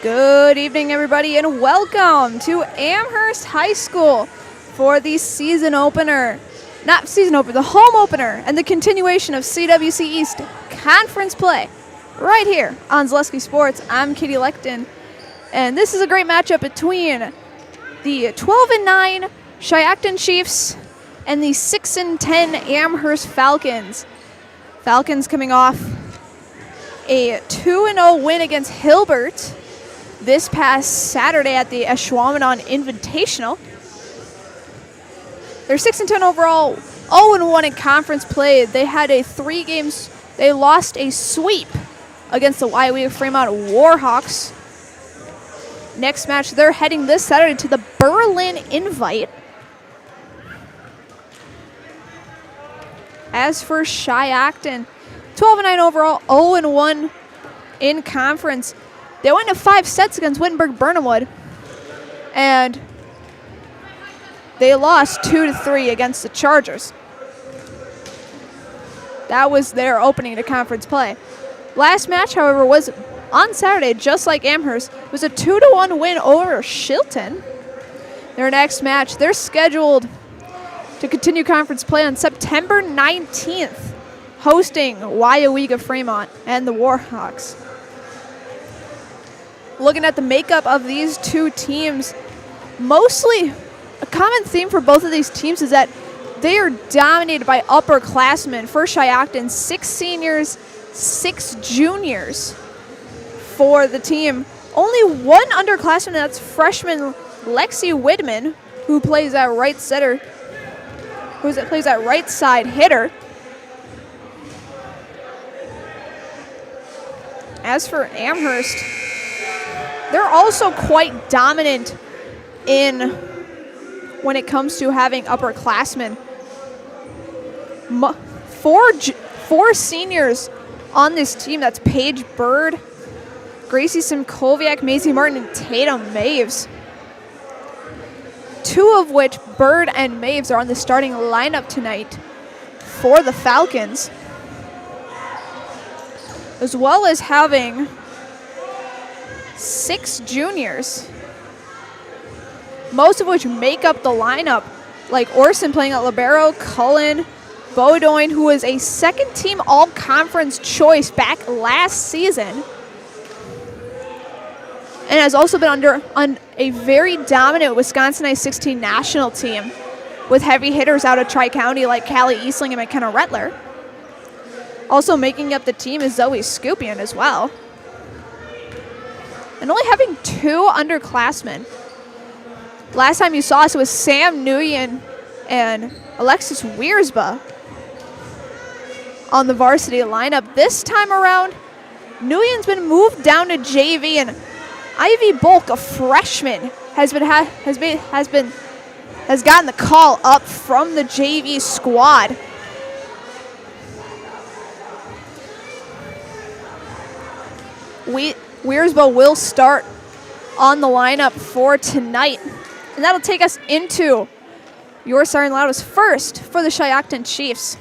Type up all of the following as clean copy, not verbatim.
Good evening, everybody, and welcome to Amherst High School for the season opener. Not season opener, the home opener, and the continuation of CWC East conference play right here on Zaleski Sports. I'm Katie Leckton, and this is a great matchup between the 12-9 Shiocton Chiefs and the 6-10 Amherst Falcons. Falcons coming off a 2-0 win against Hilbert this past Saturday at the Ashwaubenon Invitational. They're 6-10 overall, 0-1 in conference play. They had they lost a sweep against the WIAA Fremont Warhawks. Next match, they're heading this Saturday to the Berlin Invite. As for Shiocton, 12-9 overall, 0-1 in conference. They went to 5 sets against Wittenberg-Burnhamwood, and they lost 2-3 against the Chargers. That was their opening to conference play. Last match, however, was on Saturday, just like Amherst. It was a 2-1 win over Shiocton. Their next match, they're scheduled to continue conference play on September 19th, hosting WIAA Fremont and the Warhawks. Looking at the makeup of these two teams, mostly a common theme for both of these teams is that they are dominated by upperclassmen. For Shiocton, 6 seniors, 6 juniors for the team. Only one underclassman, and that's freshman Lexi Widman, who plays at right side hitter. As for Amherst, they're also quite dominant when it comes to having upperclassmen. 4 seniors on this team. That's Paige Bird, Gracie Simkoviak, Maisie Martin, and Tatum Maves. 2 of which, Bird and Maves, are on the starting lineup tonight for the Falcons, as well as having 6 juniors, most of which make up the lineup, like Orson playing at libero, Cullen, Bowdoin, who was a second-team all-conference choice back last season, and has also been on a very dominant Wisconsin I-16 national team with heavy hitters out of Tri-County like Callie Eastling and McKenna Rettler. Also making up the team is Zoe Scupian as well. And only having 2 underclassmen. Last time you saw us, it was Sam Nguyen and Alexis Wiersba on the varsity lineup. This time around, Nguyen's been moved down to JV, and Ivy Bulk, a freshman, has gotten the call up from the JV squad. Wiersba will start on the lineup for tonight, and that'll take us into your starting lineups. First, for the Shiocton Chiefs,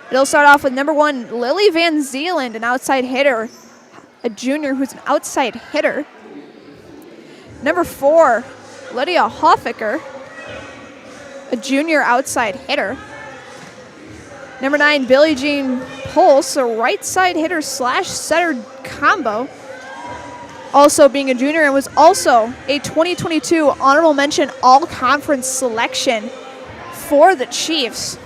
it'll start off with number 1, Lily Van Zeeland, an outside hitter, a junior who's an outside hitter. Number 4, Lydia Hofficker, a junior outside hitter. Number 9, Billie Jean Pulse, a right side hitter / setter combo, also being a junior, and was also a 2022 honorable mention all-conference selection for the Chiefs.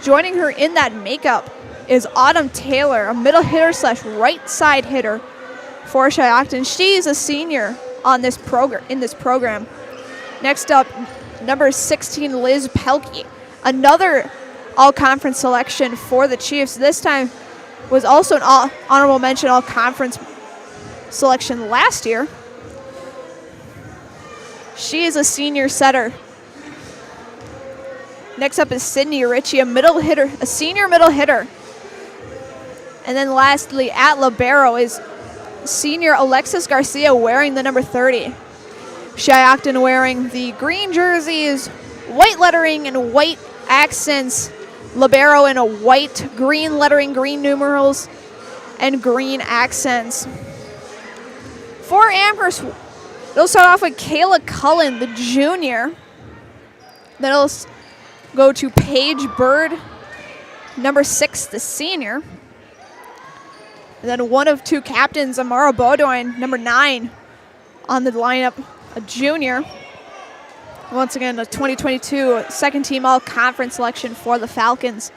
Joining her in that makeup is Autumn Taylor, a middle hitter / right side hitter for Shiocton. She's a senior on this program. Next up, number 16, Liz Pelkey, another all-conference selection for the Chiefs. This time was also an honorable mention all-conference selection last year. She is a senior setter. Next up is Sydney Ritchie, a senior middle hitter. And then lastly, at libero is senior Alexis Garcia, wearing the number 30. Shiocton wearing the green jerseys, white lettering and white accents. Libero in a white, green lettering, green numerals, and green accents. For Amherst, they'll start off with Kayla Cullen, the junior. Then it'll go to Paige Bird, number 6, the senior. And then one of two captains, Amara Beaudoin, number 9, on the lineup, a junior. Once again, a 2022 second-team all-conference selection for the Falcons.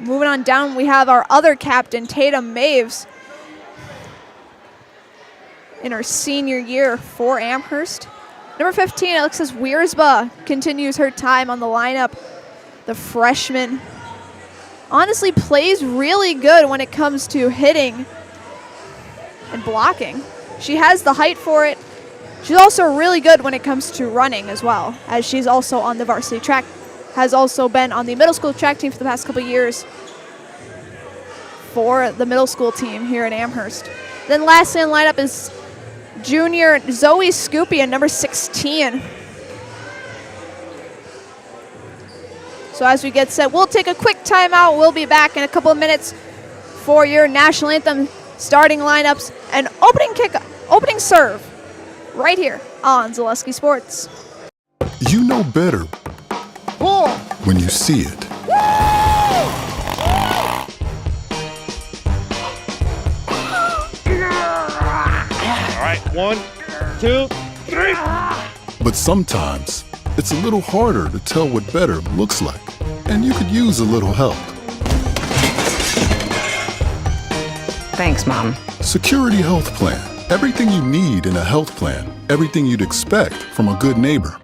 Moving on down, we have our other captain, Tatum Maves, in her senior year for Amherst. Number 15, Alexis Wiersba, continues her time on the lineup. The freshman honestly plays really good when it comes to hitting and blocking. She has the height for it. She's also really good when it comes to running as well, as she's also on the varsity track, has also been on the middle school track team for the past couple years for the middle school team here at Amherst. Then lastly in the lineup is junior Zoe Scoopy, number 16. So as we get set, we'll take a quick timeout. We'll be back in a couple of minutes for your national anthem starting lineups and opening serve right here on Zaleski Sports. You know better when you see it. All right, 1, 2, 3. But sometimes it's a little harder to tell what better looks like, and you could use a little help. Thanks, Mom. Security Health Plan. Everything you need in a health plan. Everything you'd expect from a good neighbor.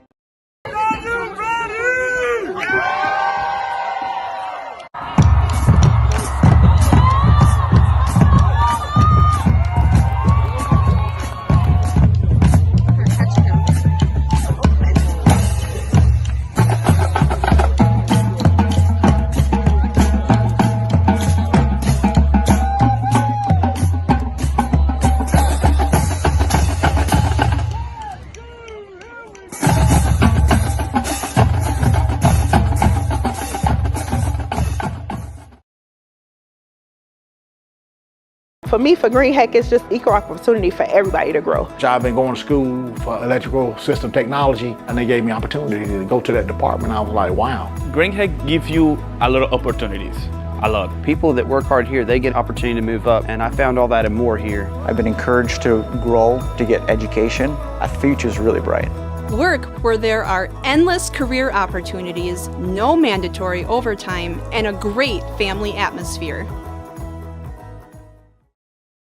For me, for Green Heck, it's just equal opportunity for everybody to grow. I've been going to school for electrical system technology, and they gave me opportunity to go to that department. I was like, wow. Green Heck gives you a lot of opportunities, a lot. People that work hard here, they get opportunity to move up, and I found all that and more here. I've been encouraged to grow, to get education. Our future's really bright. Work where there are endless career opportunities, no mandatory overtime, and a great family atmosphere.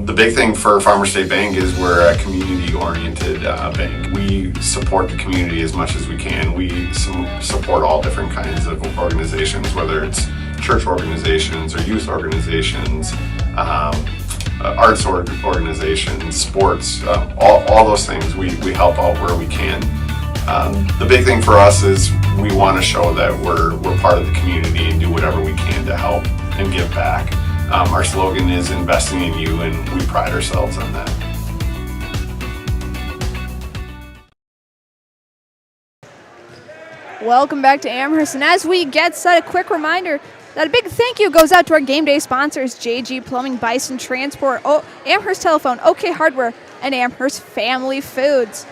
The big thing for Farmers State Bank is we're a community-oriented bank. We support the community as much as we can. We support all different kinds of organizations, whether it's church organizations or youth organizations, arts organizations, sports, all those things. We help out where we can. The big thing for us is we want to show that we're part of the community and do whatever we can to help and give back. Our slogan is investing in you, and we pride ourselves on that. Welcome back to Amherst, and as we get set, a quick reminder that a big thank you goes out to our game day sponsors, JG Plumbing, Bison Transport, Amherst Telephone, OK Hardware, and Amherst Family Foods.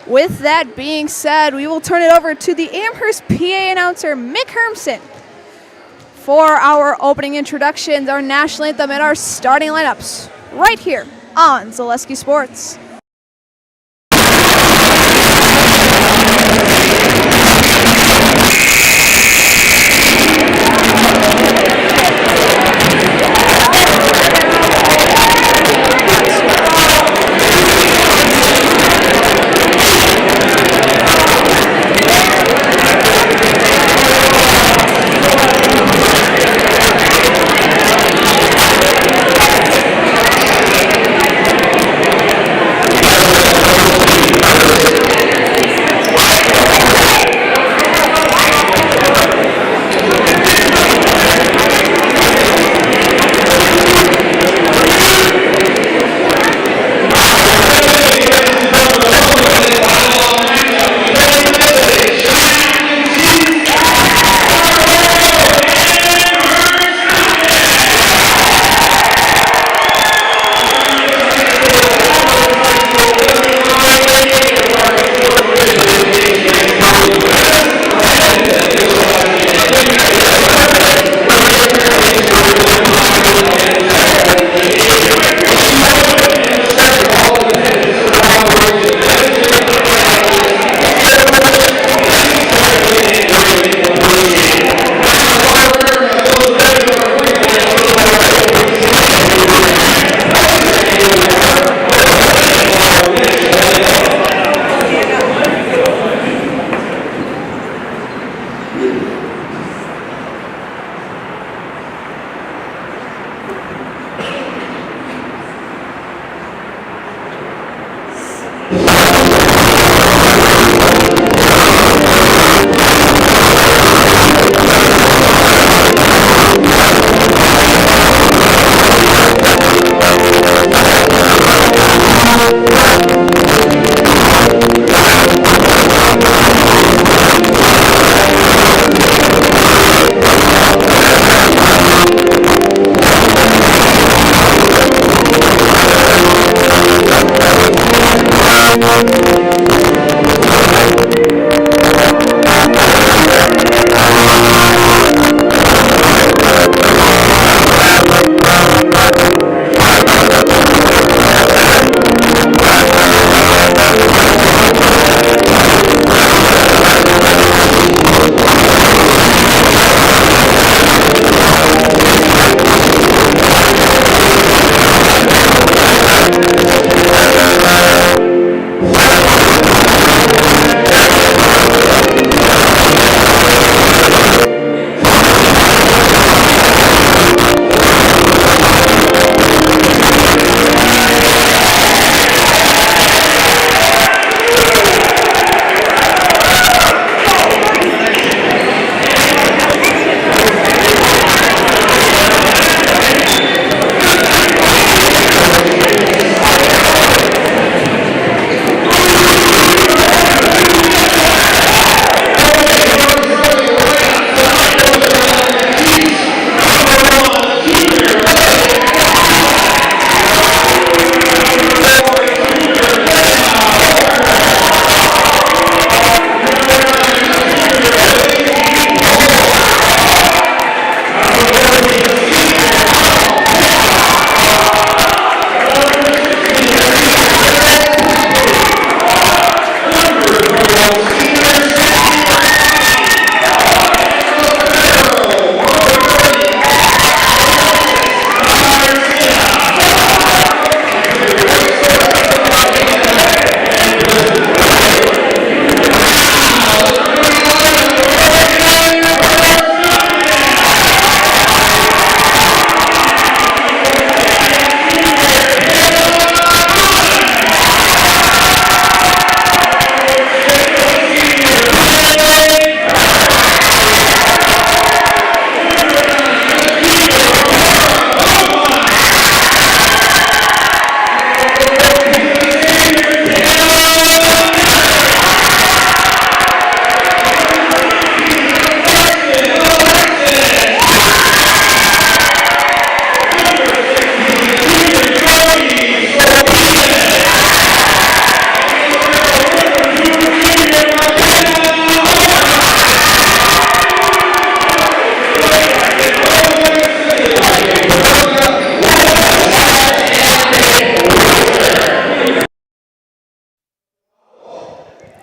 With that being said, we will turn it over to the Amherst PA announcer, Mick Hermson, for our opening introductions, our national anthem, and our starting lineups right here on Zaleski Sports.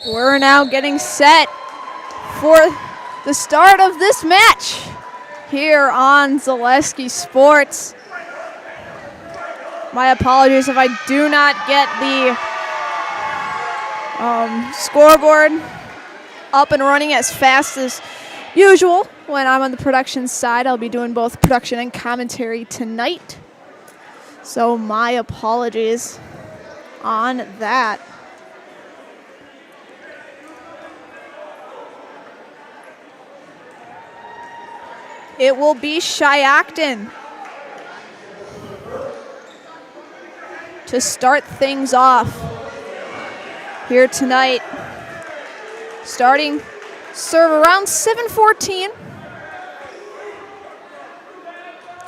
We're now getting set for the start of this match here on Zaleski Sports. My apologies if I do not get the scoreboard up and running as fast as usual. When I'm on the production side, I'll be doing both production and commentary tonight. So my apologies on that. It will be Shiocton to start things off here tonight. Starting serve around 7:14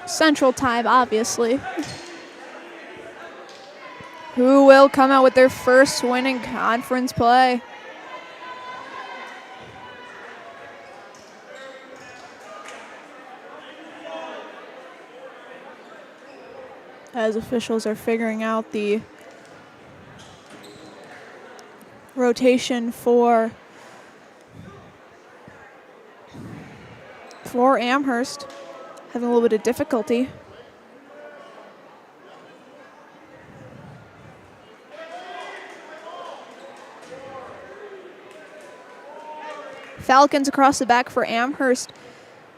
Central Time, obviously. Who will come out with their first win in conference play? As officials are figuring out the rotation for Amherst, having a little bit of difficulty. Falcons across the back for Amherst.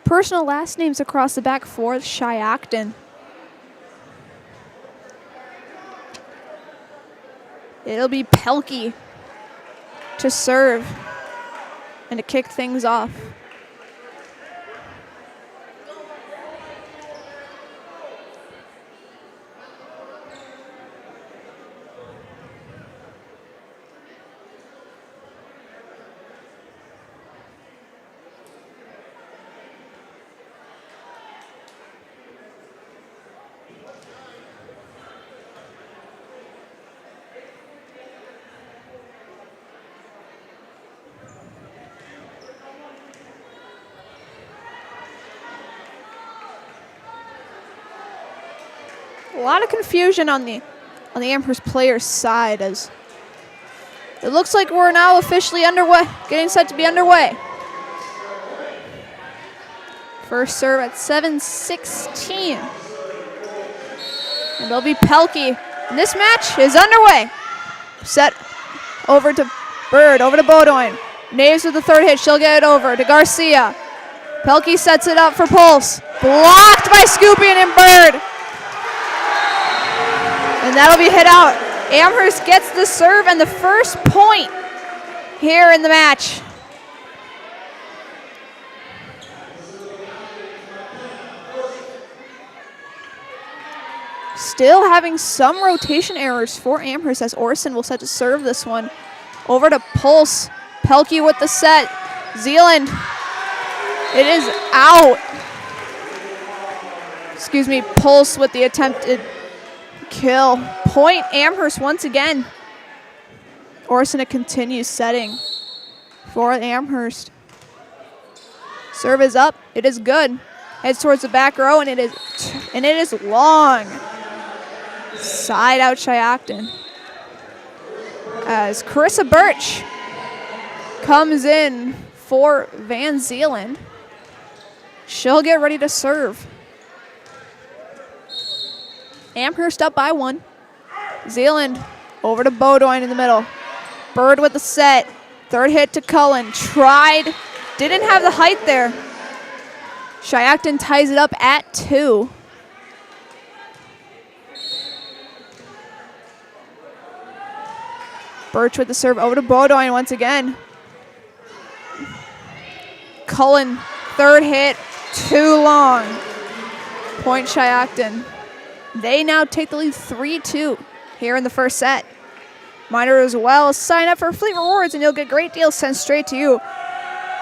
Personal last names across the back for Shiocton. It'll be Pelkey to serve and to kick things off. A lot of confusion on the Amherst players' side as it looks like we're now officially underway, getting set to be underway. First serve at 7:16. And it'll be Pelkey. And this match is underway. Set over to Bird, over to Beaudoin. Naves with the third hit. She'll get it over to Garcia. Pelkey sets it up for Pulse. Blocked by Scoopin and Bird. And that'll be hit out. Amherst gets the serve and the first point here in the match. Still having some rotation errors for Amherst as Orson will set to serve this one. Over to Pulse. Pelkey with the set. Zealand. It is out. Excuse me, Pulse with the attempted kill. Point Amherst once again. Orson continues setting for Amherst. Serve is up. It is good. Heads towards the back row, and it is long. Side out Shiocton. As Carissa Birch comes in for Van Zeeland. She'll get ready to serve. Amherst up by 1. Zeeland over to Beaudoin in the middle. Bird with the set. Third hit to Cullen. Tried. Didn't have the height there. Shiocton ties it up at 2. Birch with the serve over to Beaudoin once again. Cullen, third hit, too long. Point Shiocton. They now take the lead 3-2 here in the first set. Reminder as well, sign up for Fleet Rewards and you'll get great deals sent straight to you.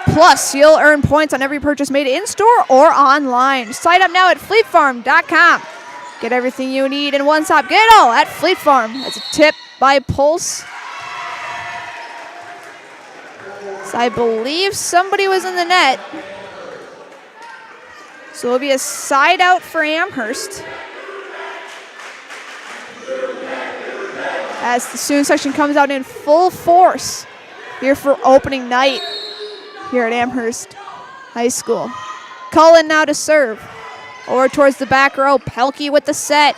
Plus, you'll earn points on every purchase made in-store or online. Sign up now at fleetfarm.com. Get everything you need in one stop. Get it all at Fleet Farm. That's a tip by Pulse. So I believe somebody was in the net. So it'll be a side out for Amherst. As the student section comes out in full force here for opening night here at Amherst High School. Cullen now to serve. Over towards the back row. Pelkey with the set.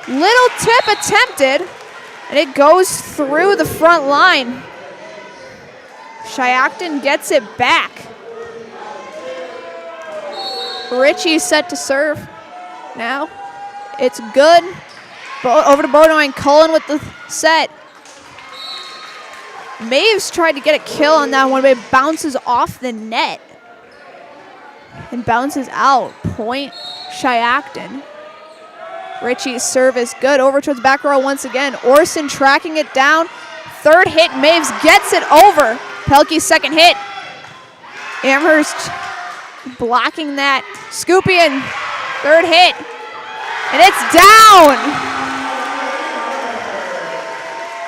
Little tip attempted, and it goes through the front line. Shiocton gets it back. Ritchie set to serve now. It's good. Over to Beaudoin. Cullen with the set. Maves tried to get a kill on that one, but it bounces off the net and bounces out. Point Shiocton. Ritchie's serve is good. Over towards back row once again. Orson tracking it down. Third hit. Maves gets it over. Pelkey's second hit. Amherst blocking that. Scoopin. Third hit. And it's down.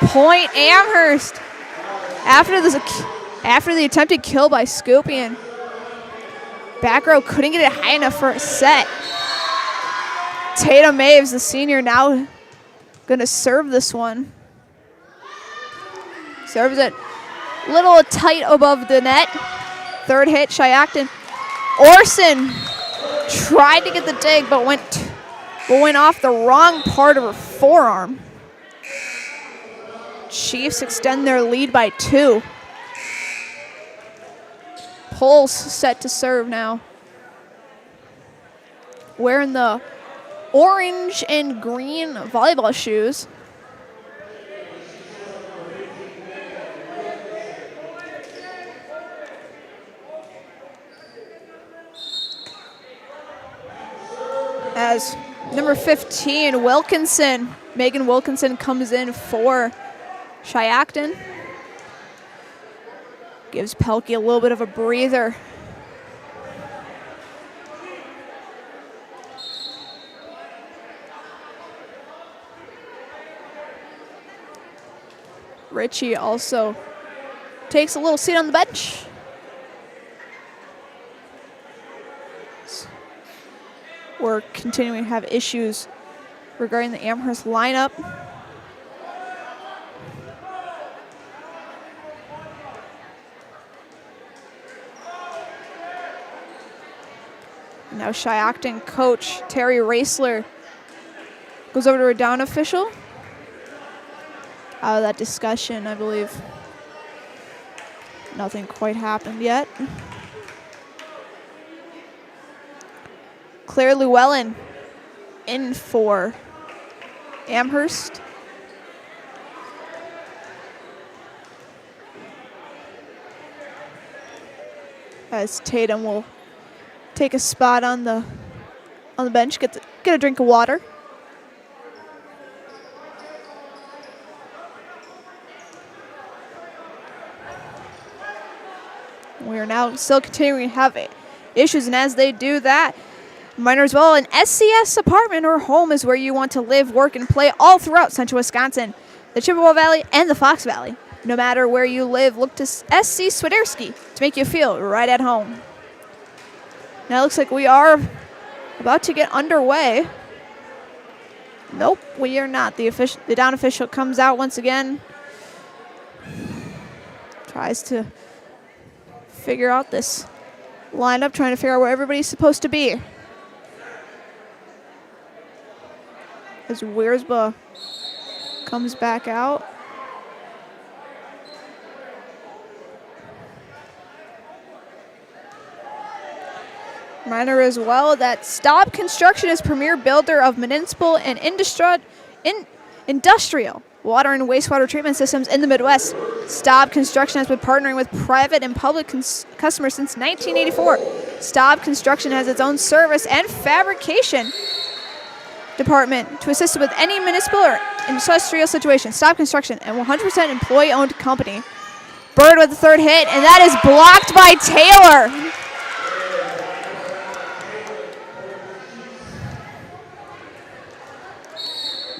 Point Amherst. After the attempted kill by Scoopin. Back row couldn't get it high enough for a set. Tatum Maves, the senior, now going to serve this one. Serves it a little tight above the net. Third hit, Shiocton. Orson tried to get the dig, but went off the wrong part of her forearm. Chiefs extend their lead by 2. Pulse set to serve now. Wearing the orange and green volleyball shoes. As number 15, Wilkinson, Megan Wilkinson comes in for Shiocton. Gives Pelkey a little bit of a breather. Ritchie also takes a little seat on the bench. we're continuing to have issues regarding the Amherst lineup. Now Shiocton coach Terry Raisler goes over to a down official. Out of that discussion, I believe. Nothing quite happened yet. Claire Llewellyn in for Amherst. As Tatum will take a spot on the bench, get a drink of water. We are now still continuing to have issues, and as they do that, reminder as well, an SCS apartment or home is where you want to live, work, and play all throughout Central Wisconsin, the Chippewa Valley, and the Fox Valley. No matter where you live, look to SC Swiderski to make you feel right at home. Now it looks like we are about to get underway. Nope, we are not. The down official comes out once again. Tries to figure out this lineup, trying to figure out where everybody's supposed to be. As Wiersba comes back out. Reminder as well that Staub Construction is premier builder of municipal and industrial water and wastewater treatment systems in the Midwest. Staub Construction has been partnering with private and public customers since 1984. Staub Construction has its own service and fabrication department to assist with any municipal or industrial situation. Staub Construction, a 100% employee-owned company. Bird with the third hit, and that is blocked by Taylor.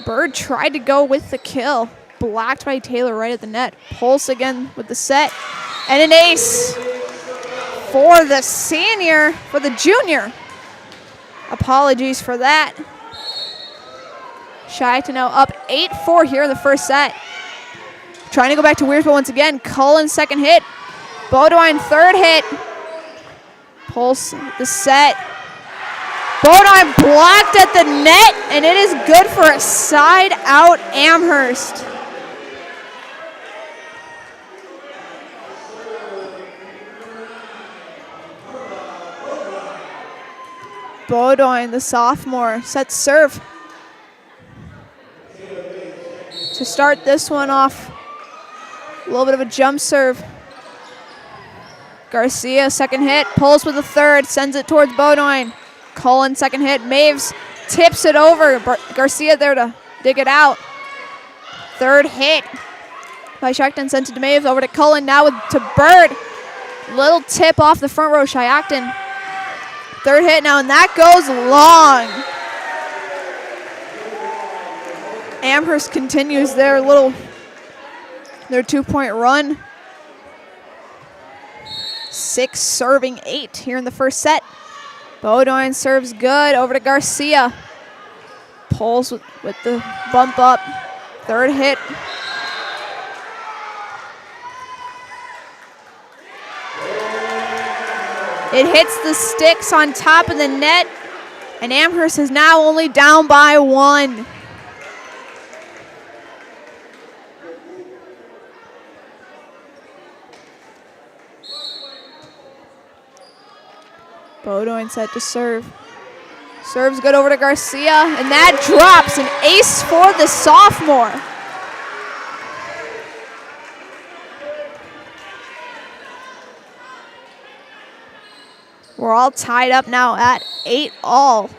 Bird tried to go with the kill. Blocked by Taylor right at the net. Pulse again with the set. And an ace for the senior, for the junior. Apologies for that. Shiocton now up 8-4 here in the first set. Trying to go back to Wiersba once again. Cullen second hit. Bodine third hit. Pulse the set. Bodine blocked at the net, and it is good for a side out Amherst. Bodine, the sophomore, sets serve to start this one off. A little bit of a jump serve. Garcia, second hit, pulls with the third, sends it towards Bodine. Cullen, second hit. Maves tips it over. Garcia there to dig it out. Third hit by Shiocton, sent it to Maves. Over to Cullen, now to Bird. Little tip off the front row, Shiocton. Third hit now, and that goes long. Amherst continues their 2-point run. 6 serving 8 here in the first set. Bodine serves good, over to Garcia. Pulls with the bump up. Third hit. It hits the sticks on top of the net, and Amherst is now only down by 1. Bodine set to serve. Serves good over to Garcia, and that drops. An ace for the sophomore. We're all tied up now at 8-all.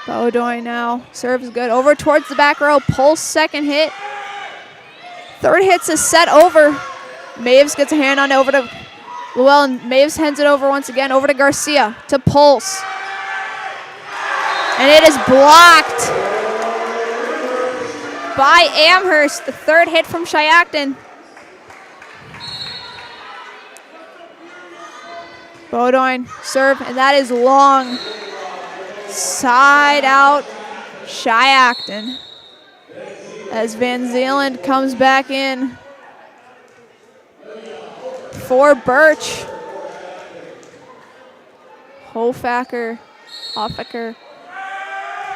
Bodine now serves good. Over towards the back row. Pulse second hit. Third hit's a set over. Maves gets a hand on it over to Llewellyn. Maves hands it over once again. Over to Garcia. To Pulse. And it is blocked by Amherst. The third hit from Shiocton. Bodine serve, and that is long. Side out, Shiocton. As Van Zeeland comes back in for Birch. Hofacker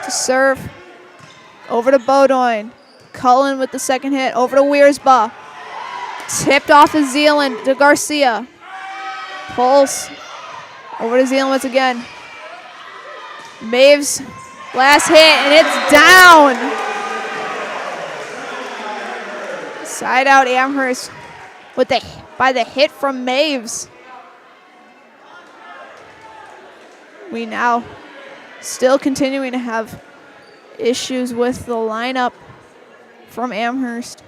to serve. Over to Bowdoin. Cullen with the second hit. Over to Wiersba. Tipped off to Zeeland to Garcia. Pulse. Over to Zeeland once again. Maves, last hit, and it's down. Side out Amherst by the hit from Maves. We now still continuing to have issues with the lineup from Amherst.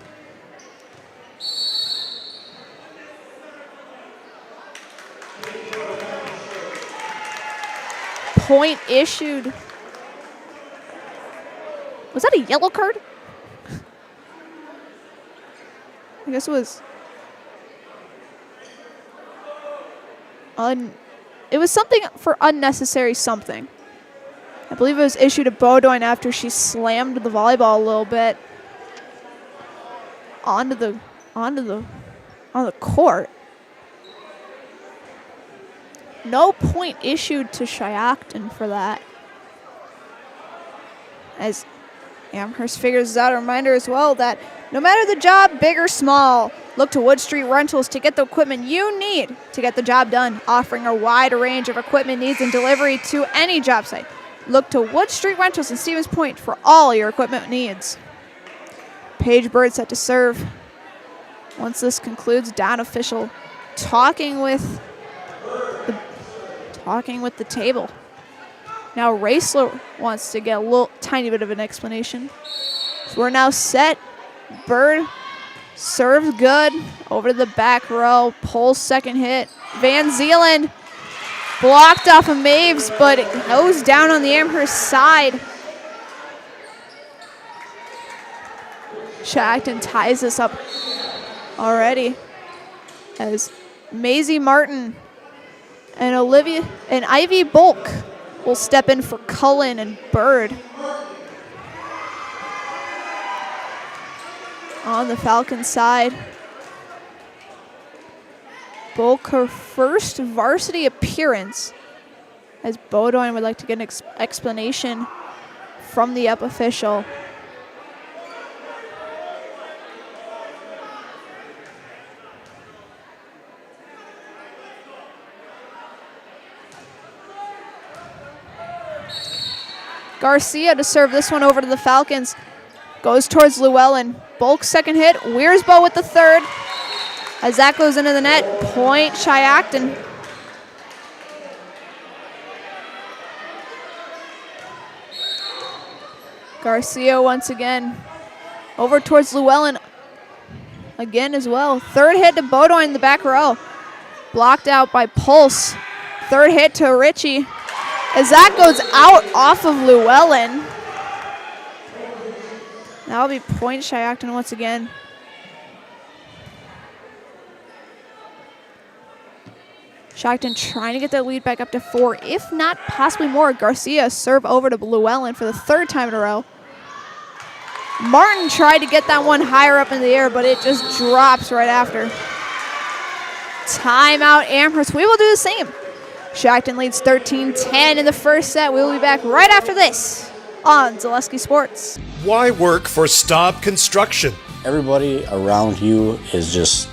Point issued. Was that a yellow card? I guess it was. It was something for unnecessary something. I believe it was issued to Bowdoin after she slammed the volleyball a little bit on the court. No point issued to Shiocton for that. As Amherst figures out, a reminder as well that no matter the job, big or small, look to Wood Street Rentals to get the equipment you need to get the job done, offering a wide range of equipment needs and delivery to any job site. Look to Wood Street Rentals in Stevens Point for all your equipment needs. Paige Bird set to serve. Once this concludes, Don official talking with the table. Now Raisler wants to get a little tiny bit of an explanation. So we're now set. Bird serves good over to the back row. Pulls second hit. Van Zeeland blocked off of Maves, but it goes down on the Amherst side. Shiocton ties this up already as Maisie Martin and Ivy Bulk will step in for Cullen and Bird. On the Falcons side, Bulk her first varsity appearance, as Bowdoin would like to get an explanation from the up official. Garcia to serve this one over to the Falcons. Goes towards Llewellyn. Bulk second hit. Wiersbo with the third. As that goes into the net, point Shiocton. Garcia once again. Over towards Llewellyn again as well. Third hit to Bowdoin in the back row. Blocked out by Pulse. Third hit to Ritchie. As that goes out off of Llewellyn. That'll be point Shiocton once again. Shiocton trying to get that lead back up to 4, if not possibly more. Garcia serve over to Llewellyn for the third time in a row. Martin tried to get that one higher up in the air, but it just drops right after. Timeout Amherst. We will do the same. Shiocton leads 13-10 in the first set. We will be back right after this on Zaleski Sports. Why work for Staub Construction? Everybody around you is just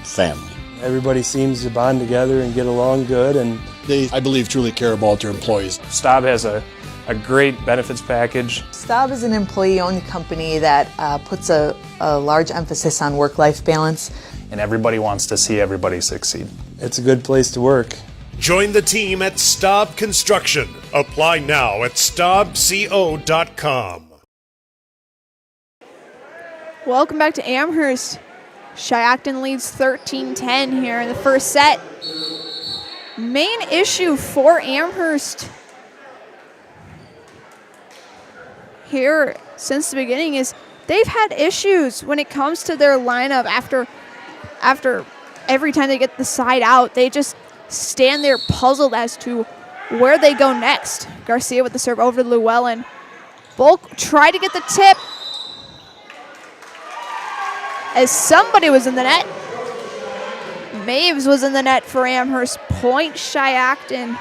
family. Everybody seems to bond together and get along good, and They, I believe, truly care about their employees. Staub has a great benefits package. Staub is an employee-owned company that puts a large emphasis on work-life balance. And everybody wants to see everybody succeed. It's a good place to work. Join the team at Staub Construction. Apply now at staubco.com. Welcome back to Amherst. Shiocton leads 13-10 here in the first set. Main issue for Amherst here since the beginning is they've had issues when it comes to their lineup after every time they get the side out. They just stand there puzzled as to where they go next. Garcia with the serve over to Llewellyn. Bulk tried to get the tip as somebody was in the net. Maves was in the net for Amherst. Point Shiocton.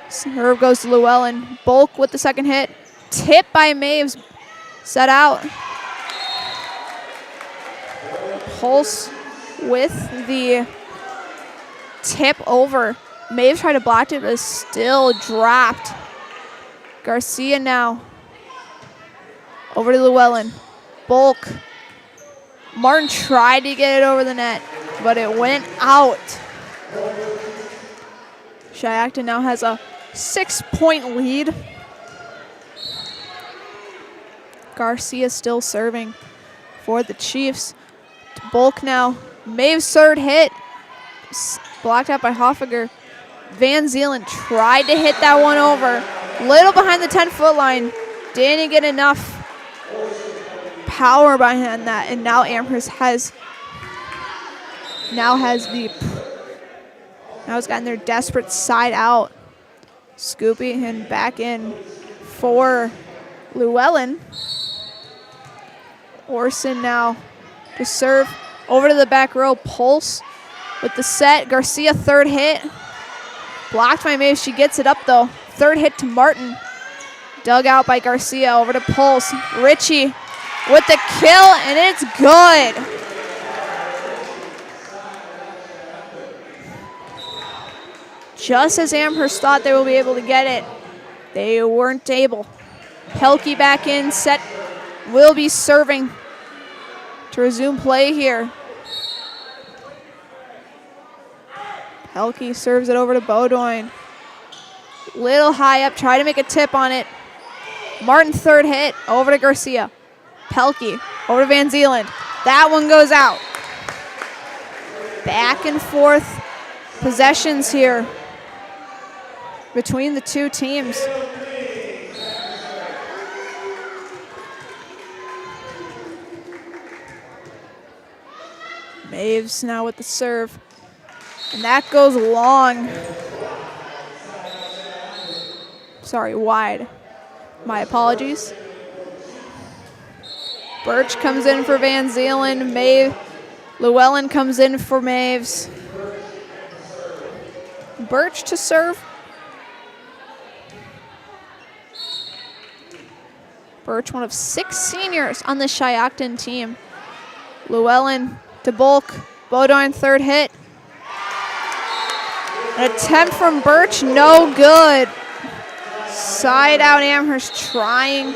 Serve goes to Llewellyn. Bulk with the second hit. Tip by Maves. Set out. Pulse with the tip over. Maves tried to block it, but it's still dropped. Garcia now. Over to Llewellyn. Bulk. Martin tried to get it over the net, but it went out. Shiocton now has a 6-point lead. Garcia still serving for the Chiefs. Bulk now. Maves' third hit. Blocked out by Hoffager. Van Zeeland tried to hit that one over. Little behind the 10-foot line. Didn't get enough power behind that. And now Amherst has gotten their desperate side out. Scooping and back in for Llewellyn. Orson now to serve over to the back row. Pulse with the set. Garcia third hit. Blocked by Maves. She gets it up though. Third hit to Martin. Dug out by Garcia over to Pulse. Ritchie with the kill, and it's good. Just as Amherst thought they will be able to get it, they weren't able. Pelkey back in, set will be serving to resume play here. Pelkey serves it over to Beaudoin. Little high up, try to make a tip on it. Martin third hit, over to Garcia. Pelkey, over to Van Zeeland. That one goes out. Back and forth possessions here between the two teams. Maves now with the serve. And that goes long. Sorry, wide. My apologies. Birch comes in for Van Zeeland. Llewellyn comes in for Maves. Birch to serve. Birch, one of 6 seniors on the Shiocton team. Llewellyn to Bulk. Beaudoin third hit. An attempt from Birch, no good. Side out Amherst trying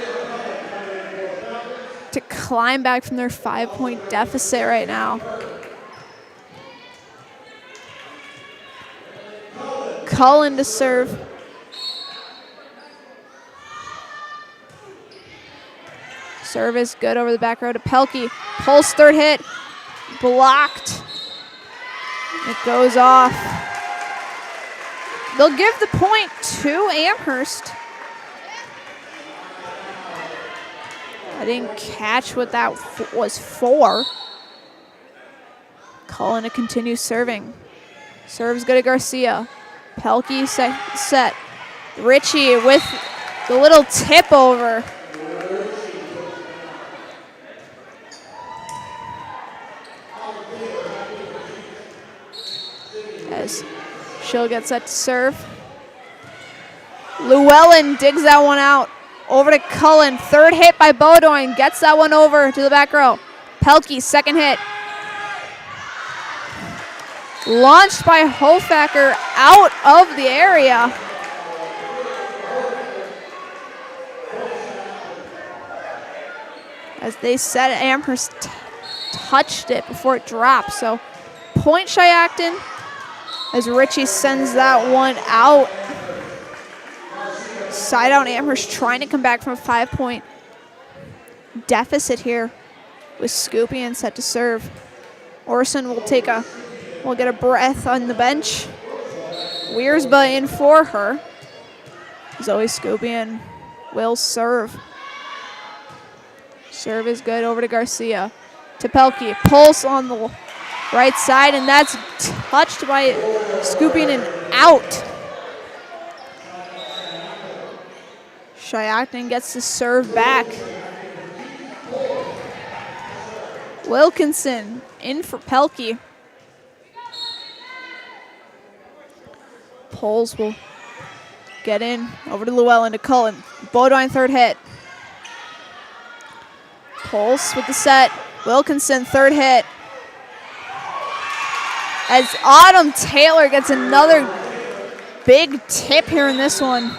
to climb back from their 5-point deficit right now. Cullen to serve. Serve is good over the back row to Pelkey. Pulse third hit. Blocked. It goes off. They'll give the point to Amherst. I didn't catch what that was for. Cullen to continue serving. Serves good to Garcia. Pelkey set. Ritchie with the little tip over. As she'll get set to serve. Llewellyn digs that one out. Over to Cullen. Third hit by Beaudoin. Gets that one over to the back row. Pelkey, second hit. Launched by Hoffacker out of the area. As they said, Amherst touched it before it dropped. So point Shiocton as Ritchie sends that one out. Side out Amherst trying to come back from a 5-point deficit here with Scoopy set to serve. Orson will get a breath on the bench. Wiersba in for her. Zoe Scoopy will serve. Serve is good over to Garcia. To Pelkey. Pulse on the right side, and that's touched by scooping and out. Shiocton gets to serve back. Wilkinson in for Pelkey. Poles will get in over to Llewellyn to Cullen. Bodine third hit. Poles with the set. Wilkinson third hit. As Autumn Taylor gets another big tip here in this one.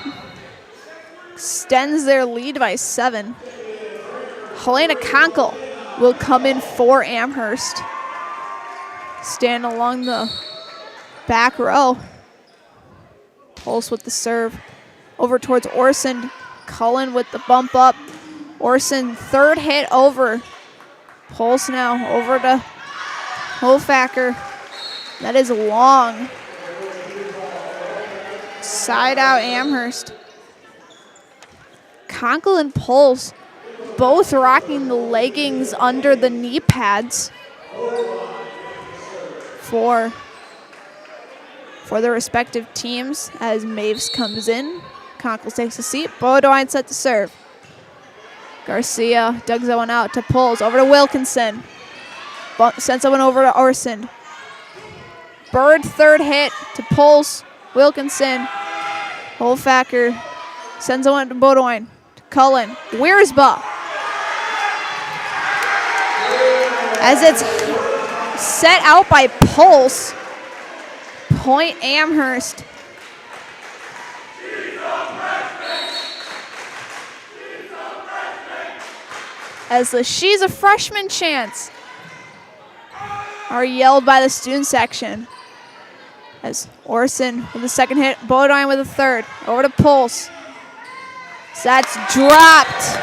Extends their lead by 7. Helena Conkle will come in for Amherst. Stand along the back row. Pulse with the serve. Over towards Orson. Cullen with the bump up. Orson third hit over. Pulse now over to Hofacker. That is long. Side out Amherst. Conkle and Pulse both rocking the leggings under the knee pads for their respective teams as Maves comes in. Conkle takes a seat. Bodine set to serve. Garcia digs that one out to Pulse. Over to Wilkinson. Sends that one over to Orson. Bird third hit to Pulse. Wilkinson. Holfacker sends that one to Bodine. To Cullen. Wiersba. As it's set out by Pulse. Point Amherst. As the "She's a Freshman" chants are yelled by the student section. As Orson with the second hit, Bodine with the third. Over to Pulse. So that's dropped.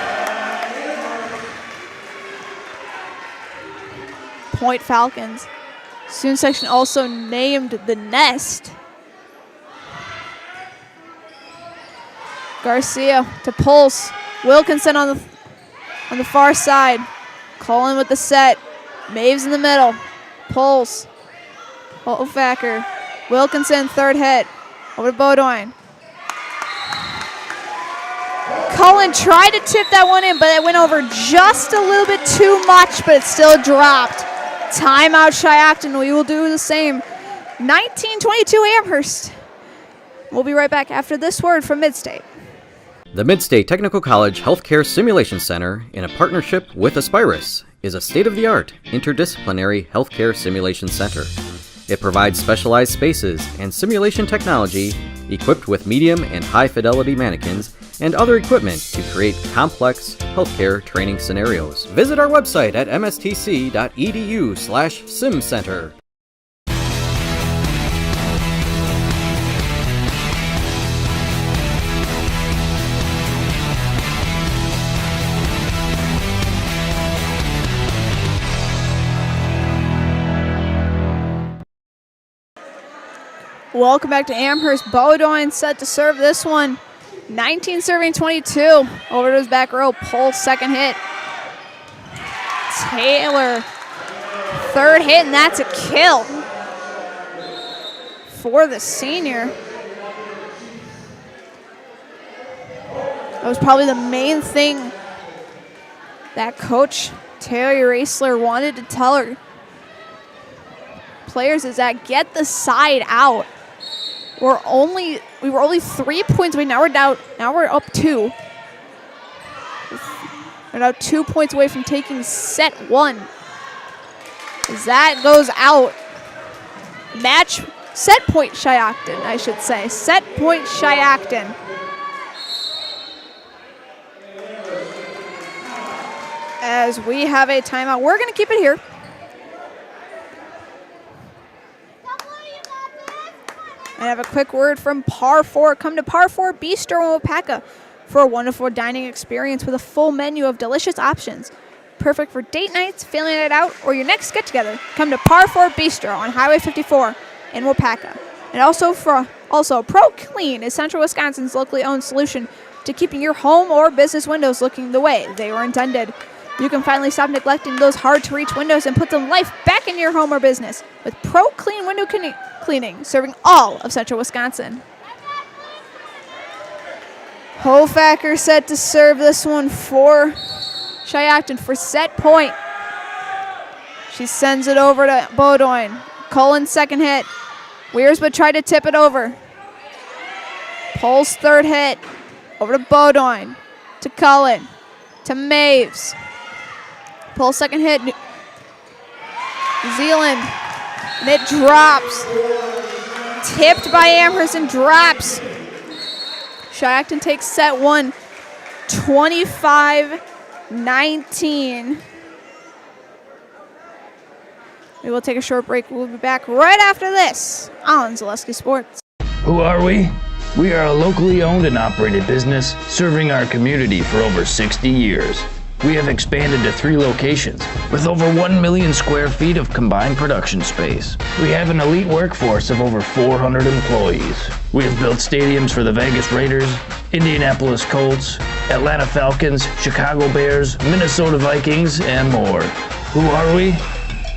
Point Falcons. Student section also named the nest. Garcia to Pulse. Wilkinson on the far side. Cullen with the set. Maves in the middle. Pulse. Hofacker. Wilkinson third hit. Over to Bodine. Cullen tried to tip that one in, but it went over just a little bit too much, but it still dropped. Timeout Shiocton. We will do the same. 19-22 Amherst. We'll be right back after this word from Midstate. The Midstate Technical College Healthcare Simulation Center, in a partnership with Aspirus, is a state-of-the-art interdisciplinary healthcare simulation center. It provides specialized spaces and simulation technology equipped with medium and high-fidelity mannequins and other equipment to create complex healthcare training scenarios. Visit our website at mstc.edu/simcenter. Welcome back to Amherst. Bodine set to serve this one. 19 serving 22. Over to his back row. Pulse second hit. Taylor third hit, and that's a kill for the senior. That was probably the main thing that Coach Terry Raisler wanted to tell her players is that get the side out. We were only 3 points away. Now we're up 2. We're now 2 points away from taking set 1. As that goes out. Match set point Shiocton, I should say. Set point Shiocton. As we have a timeout. We're going to keep it here. And have a quick word from Par 4. Come to Par 4 Bistro in Wapaka for a wonderful dining experience with a full menu of delicious options. Perfect for date nights, family night out, or your next get-together. Come to Par 4 Bistro on Highway 54 in Wapaka. And also Pro Clean is Central Wisconsin's locally owned solution to keeping your home or business windows looking the way they were intended. You can finally stop neglecting those hard-to-reach windows and put some life back into your home or business with Pro Clean Window Cleaning, serving all of central Wisconsin. Hofacker set to serve this one for Shiocton for set point. She sends it over to Bowdoin. Cullen's second hit. Wiersma tried to tip it over. Pole's third hit. Over to Bowdoin. To Cullen. To Maves. Pole's second hit. New Zealand. And it drops. Tipped by Amherst and drops. Shiocton takes set one. 25-19. We will take a short break. We'll be back right after this on Zaleski Sports. Who are we? We are a locally owned and operated business serving our community for over 60 years. We have expanded to 3 locations with over 1 million square feet of combined production space. We have an elite workforce of over 400 employees. We have built stadiums for the Vegas Raiders, Indianapolis Colts, Atlanta Falcons, Chicago Bears, Minnesota Vikings, and more. Who are we?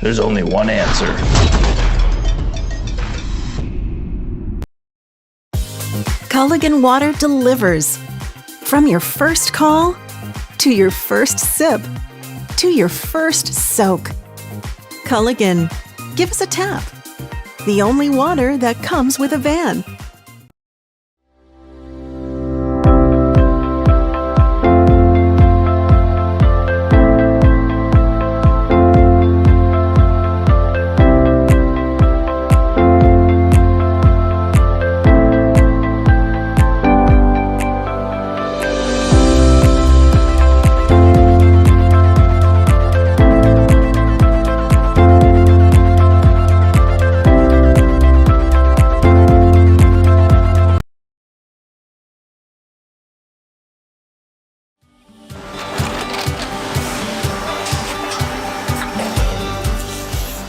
There's only one answer. Culligan Water delivers. From your first call, to your first sip, to your first soak. Culligan, give us a tap. The only water that comes with a van.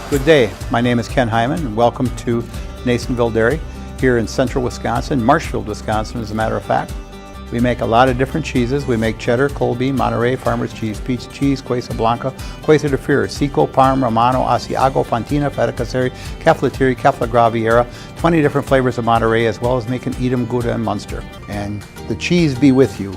Good day, my name is Ken Hyman and welcome to Nasonville Dairy here in central Wisconsin, Marshfield, Wisconsin as a matter of fact. We make a lot of different cheeses. We make cheddar, Colby, Monterey, Farmer's Cheese, Peach Cheese, Quesa Blanca, Quesa de Freer, Seco, Parm, Romano, Asiago, Fontina, Feta Caseri, Caflateri, Cafla Graviera, 20 different flavors of Monterey, as well as making Edam, Gouda, and Munster. And the cheese be with you.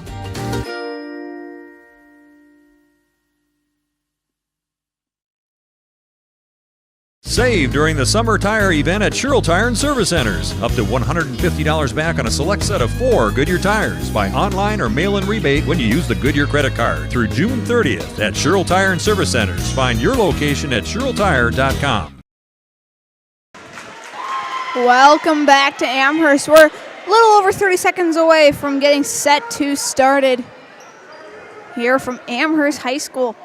Save during the summer tire event at Sherrill Tire and Service Centers. Up to $150 back on a select set of 4 Goodyear tires. Buy online or mail-in rebate when you use the Goodyear credit card through June 30th at Sherrill Tire and Service Centers. Find your location at SherrillTire.com. Welcome back to Amherst. We're a little over 30 seconds away from getting set 2 started here from Amherst High School.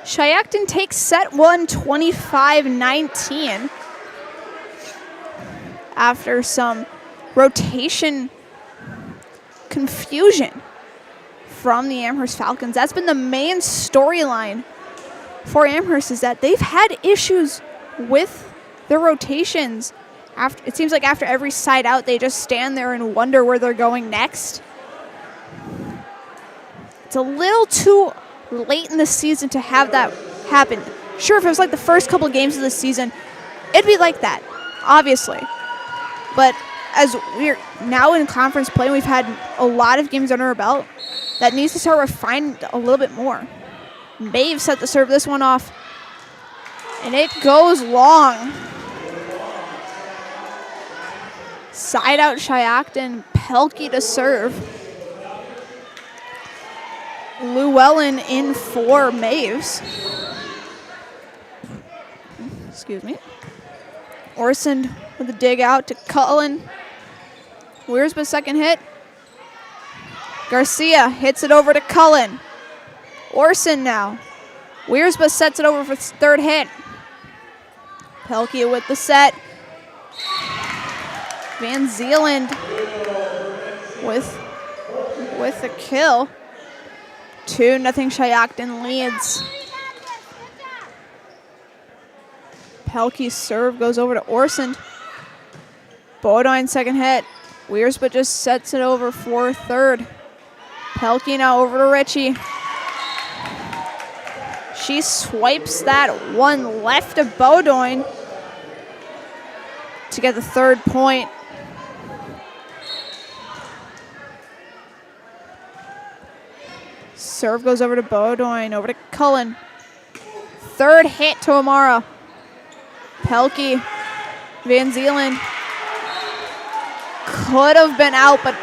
Shiocton takes set 1, 25-19. After some rotation confusion from the Amherst Falcons. That's been the main storyline for Amherst, is that they've had issues with their rotations. It seems like after every side out, they just stand there and wonder where they're going next. It's a little too late in the season to have that happen. Sure, if it was like the first couple of games of the season, it'd be like that, obviously. But as we're now in conference play, and we've had a lot of games under our belt, that needs to start refining a little bit more. Maeve set to serve this one off, and it goes long. Side out Shiocton, Pelkey to serve. Llewellyn in for Maves. Excuse me. Orson with a dig out to Cullen. Wiersma's second hit. Garcia hits it over to Cullen. Orson now. Wiersma sets it over for his third hit. Pelkey with the set. Van Zeeland with the kill. 2-0 Shiocton leads. Pelkey's serve goes over to Orson. Bowdoin second hit. Wiersma just sets it over for third. Pelkey now over to Ritchie. She swipes that one left of Bowdoin to get the 3rd point. Serve goes over to Bowdoin, over to Cullen. 3rd hit to Amara. Pelkey, Van Zeeland. Could have been out, but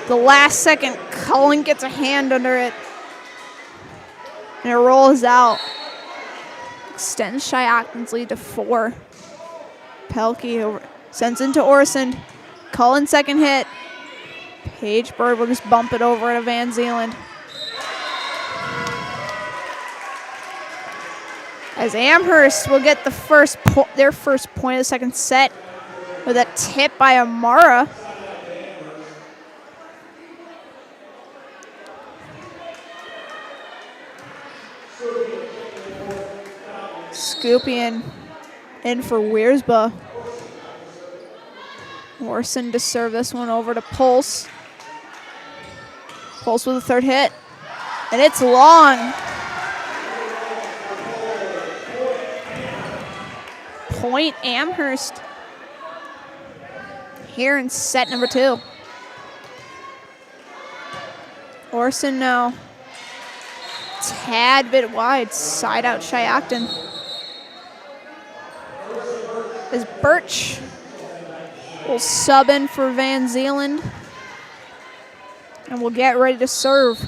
the last second, Cullen gets a hand under it. And it rolls out. Extends Shiocton's lead to 4. Pelkey over, sends into Orson. Cullen 2nd hit. Paige Bird will just bump it over to Van Zeeland. As Amherst will get the their first point of the 2nd set with a tip by Amara. Scoopy in for Wiersba. Orson to serve this one over to Pulse. Pulse with a 3rd hit. And it's long. Point Amherst here in set number 2. Orson now tad bit wide, side out Shiocton. As Birch will sub in for Van Zeeland and will get ready to serve.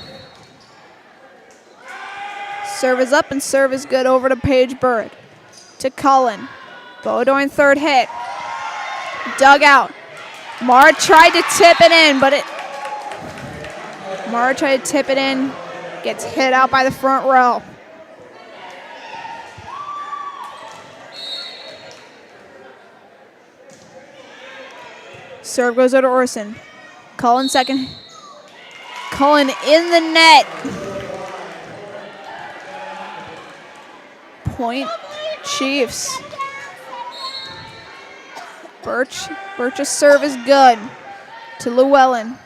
Serve is up and serve is good over to Paige Bird. To Cullen. Bowdoin 3rd hit. Dug out. Mara tried to tip it in, but Mara tried to tip it in. Gets hit out by the front row. Serve goes over to Orson. Cullen 2nd. Cullen in the net. Point Chiefs. Birch's serve is good to Llewellyn.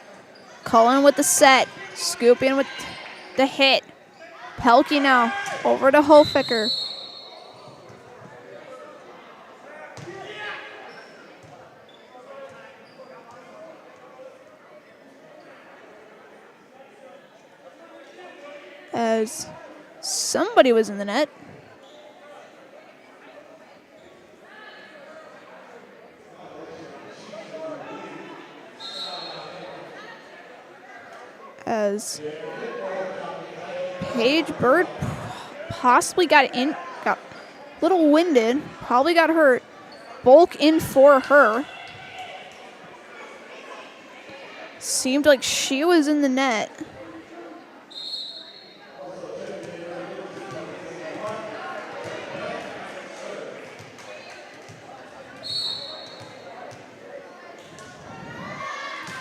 Cullen with the set. Scoop in with the hit. Pelkey now over to Hoficker. As somebody was in the net. As Paige Bird possibly got a little winded, probably got hurt. Bulk in for her. Seemed like she was in the net.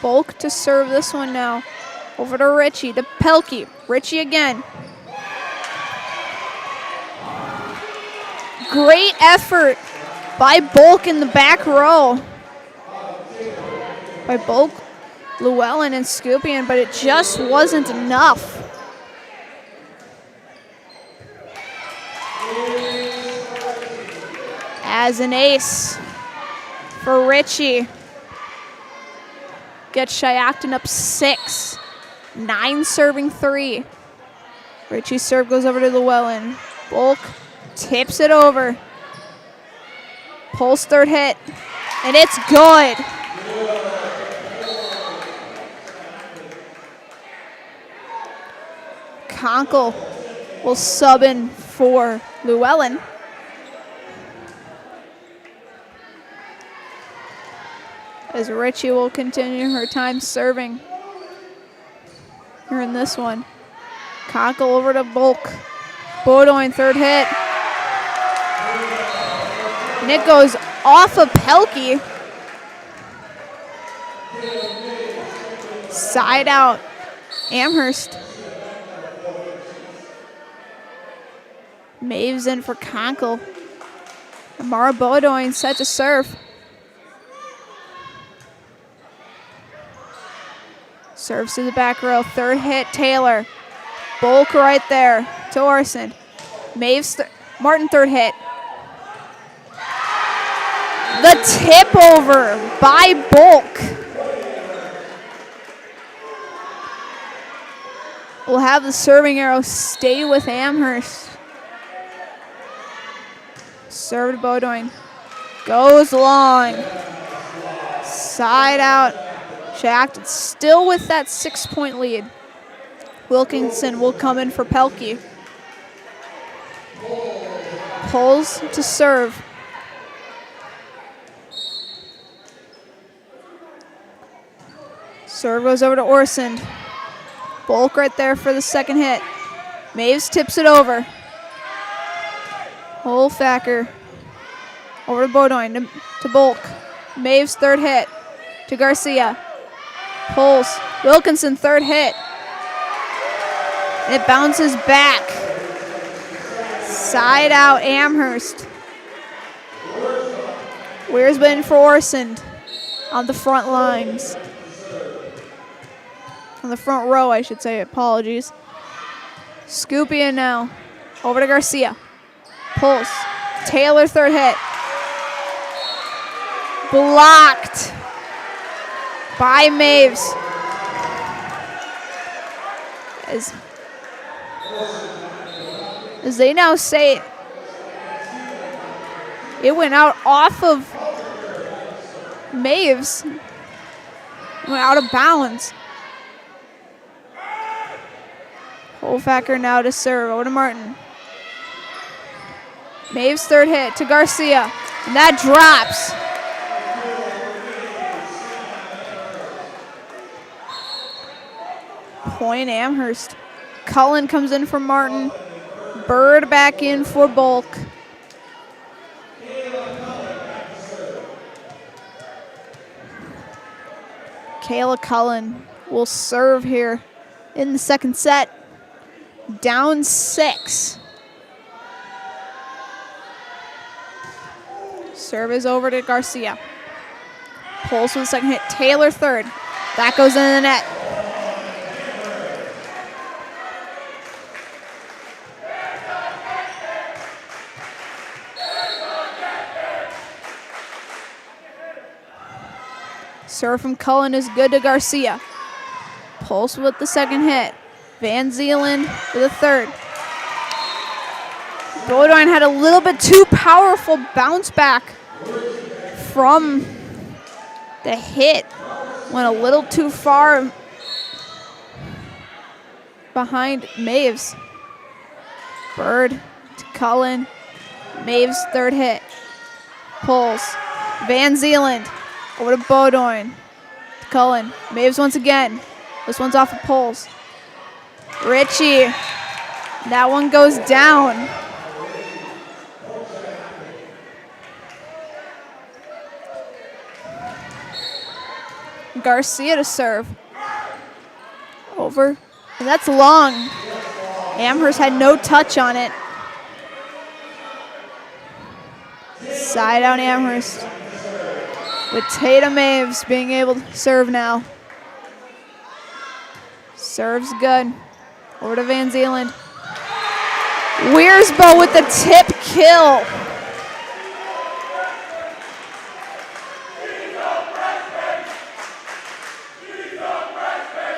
Bulk to serve this one now. Over to Ritchie, to Pelkey. Ritchie again. Great effort by Bulk in the back row. By Bulk, Llewellyn, and Scoopian, but it just wasn't enough. As an ace for Ritchie. Gets Shiocton up 6. 9 serving 3. Ritchie's serve goes over to Llewellyn. Bulk tips it over. Pulse 3rd hit. And it's good. Conkle will sub in for Llewellyn. As Ritchie will continue her time serving here in this one. Conkle over to Bulk. Bowdoin 3rd hit. And it goes off of Pelkey. Side out Amherst. Maves in for Conkle. Amara Bowdoin set to serve. Serves to the back row. 3rd hit, Taylor. Bulk right there to Orson. Martin third hit. The tip over by Bulk. We'll have the serving arrow stay with Amherst. Served Beaudoin. Goes long. Side out. Shiocton still with that 6-point lead. Wilkinson will come in for Pelkey. Pulls to serve. Serve goes over to Orsond. Bulk right there for the second hit. Maves tips it over. Holfacker over to Beaudoin to Bulk. Maves third hit to Garcia. Pulls. Wilkinson third hit. It bounces back. Side out Amherst. Wearsbeen for Orsond on the front lines. On the front row, I should say. Apologies. Scoopy in now. Over to Garcia. Pulls. Taylor third hit. Blocked by Maves. As they now say, it went out off of Maves. Went out of bounds. Holfacker now to serve. Over to Martin. Maves third hit to Garcia. And that drops. Point Amherst. Cullen comes in for Martin. Bird back in for Bulk. Kayla Cullen will serve here in the second set. Down 6. Serve is over to Garcia. Pulls for the second hit. Taylor third. That goes in the net. Serve from Cullen is good to Garcia. Pulse with the second hit. Van Zeeland with the third. Beaudoin had a little bit too powerful bounce back from the hit. Went a little too far behind Maves. Bird to Cullen. Maves third hit. Pulls. Van Zeeland over to Beaudoin. Cullen. Maves once again. This one's off of Pulls. Ritchie. That one goes down. Garcia to serve. Over. And that's long. Amherst had no touch on it. Side out Amherst. With Tatum Maves being able to serve now. Serves good. Over to Van Zeeland. Weersbo with the tip kill.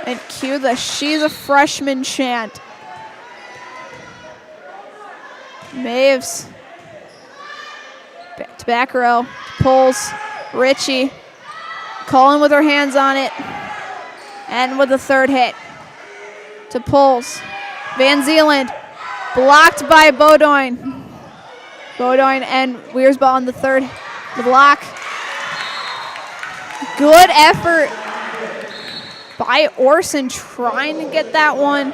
And cue the "She's a Freshman" chant. Maves. Back to back row. Pulls. Ritchie. Cullen with her hands on it. And with the third hit. To Pulls. Van Zeeland. Blocked by Beaudoin. Beaudoin and Weersball on the third. The block. Good effort by Orson trying to get that one